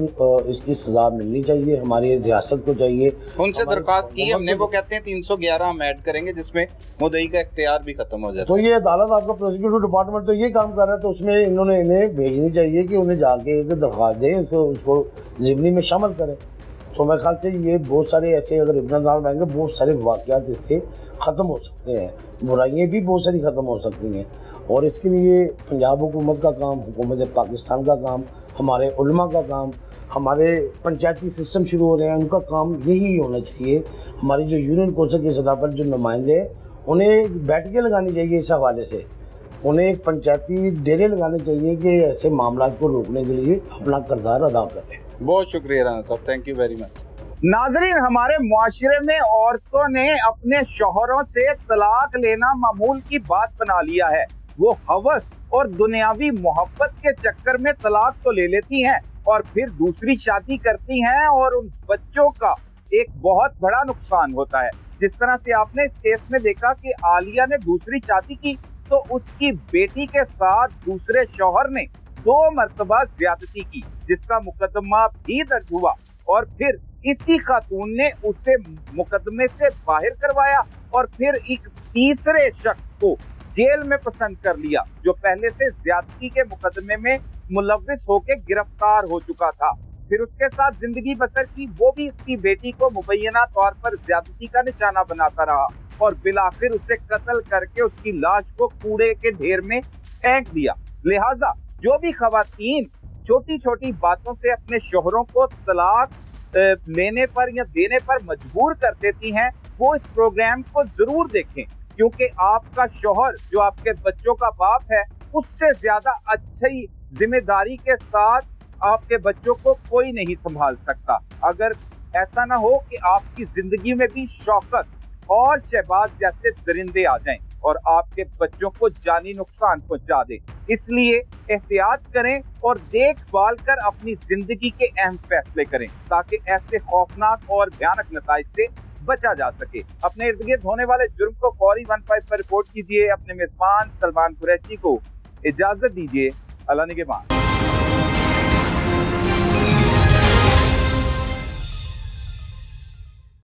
इसकी सजा मिलनी चाहिए, हमारी रियासत को चाहिए। उनसे दरख्वास्त की हमने, वो कहते हैं 311 हम ऐड करेंगे जिसमें मुद्दई का इख्तियार भी खत्म हो जाता है। तो ये अदालत, आपका प्रोसिक्यूटर डिपार्टमेंट तो ये काम कर रहा है, तो उसमें इन्हें भेजनी चाहिए कि उन्हें जाके एक दरख्वास्त दें, उसको ज़िम्नी में शामिल करें। तो मेरे ख्याल से ये बहुत सारे ऐसे अगर इब्रान रहेंगे, बहुत सारे वाक़यात इससे ख़त्म हो सकते हैं, बुराइयाँ भी बहुत सारी ख़त्म हो सकती हैं। और इसके लिए पंजाब हुकूमत का काम, हुकूमत पाकिस्तान का काम, हमारे उलमा का काम, हमारे पंचायती सिस्टम शुरू हो रहे हैं उनका काम यही होना चाहिए। हमारी जो यूनियन कौंसिल की सतह पर जो नुमाइंदे हैं उन्हें बैठकें लगानी चाहिए, इस हवाले से उन्हें एक पंचायती डेरे लगाने चाहिए कि ऐसे मामला को रोकने के लिए अपना किरदार अदा करें। बहुत शुक्रिया राना साहब, थैंक यू वेरी मच। नाजरीन, हमारे मुआशरे में औरतों ने अपने शौहरों से तलाक लेना मामूल की बात बना लिया है। वो हवस और दुनियावी मोहब्बत के चक्कर में तलाक तो ले लेती हैं और फिर दूसरी शादी करती हैं और उन बच्चों का एक बहुत बड़ा नुकसान होता है। जिस तरह से आपने इस केस में देखा कि आलिया ने दूसरी शादी की तो उसकी बेटी के साथ दूसरे शौहर ने 2 मर्तबा ज्यादती की, जिसका मुकदमा भी दर्ज हुआ और फिर इसी खातून ने उसे मुकदमे से बाहर करवाया और फिर एक तीसरे शख्स को जेल में पसंद कर लिया जो पहले से ज्यादती के मुकदमे में मुलव्विस होकर गिरफ्तार हो चुका था। फिर उसके साथ जिंदगी बसर की, वो भी इसकी बेटी को मुबैना तौर पर ज्यादती का निशाना बनाता रहा और बिलाखिर उसे कत्ल करके उसकी लाश को कूड़े के ढेर में फेंक दिया। लिहाजा जो भी खवातीन छोटी छोटी बातों से अपने शोहरों को तलाक लेने पर या देने पर मजबूर कर देती हैं, वो इस प्रोग्राम को जरूर देखें, क्योंकि आपका शोहर जो आपके बच्चों का बाप है उससे ज्यादा अच्छी जिम्मेदारी के साथ आपके बच्चों को कोई नहीं संभाल सकता। अगर ऐसा ना हो कि आपकी जिंदगी में भी शौकत और शहबाज जैसे दरिंदे आ जाएं और आपके बच्चों को जानी नुकसान पहुंचा दें। इसलिए एहतियात करें और देखभाल कर अपनी जिंदगी के अहम फैसले करें, ताकि ऐसे खौफनाक और भयानक नताइज से बचा जा सके। अपने इर्द गिर्द होने वाले जुर्म को फौरी 15 पर रिपोर्ट कीजिए। अपने मेजबान सलमान कुरैशी को इजाजत दीजिए। अल्लाह निगहबान।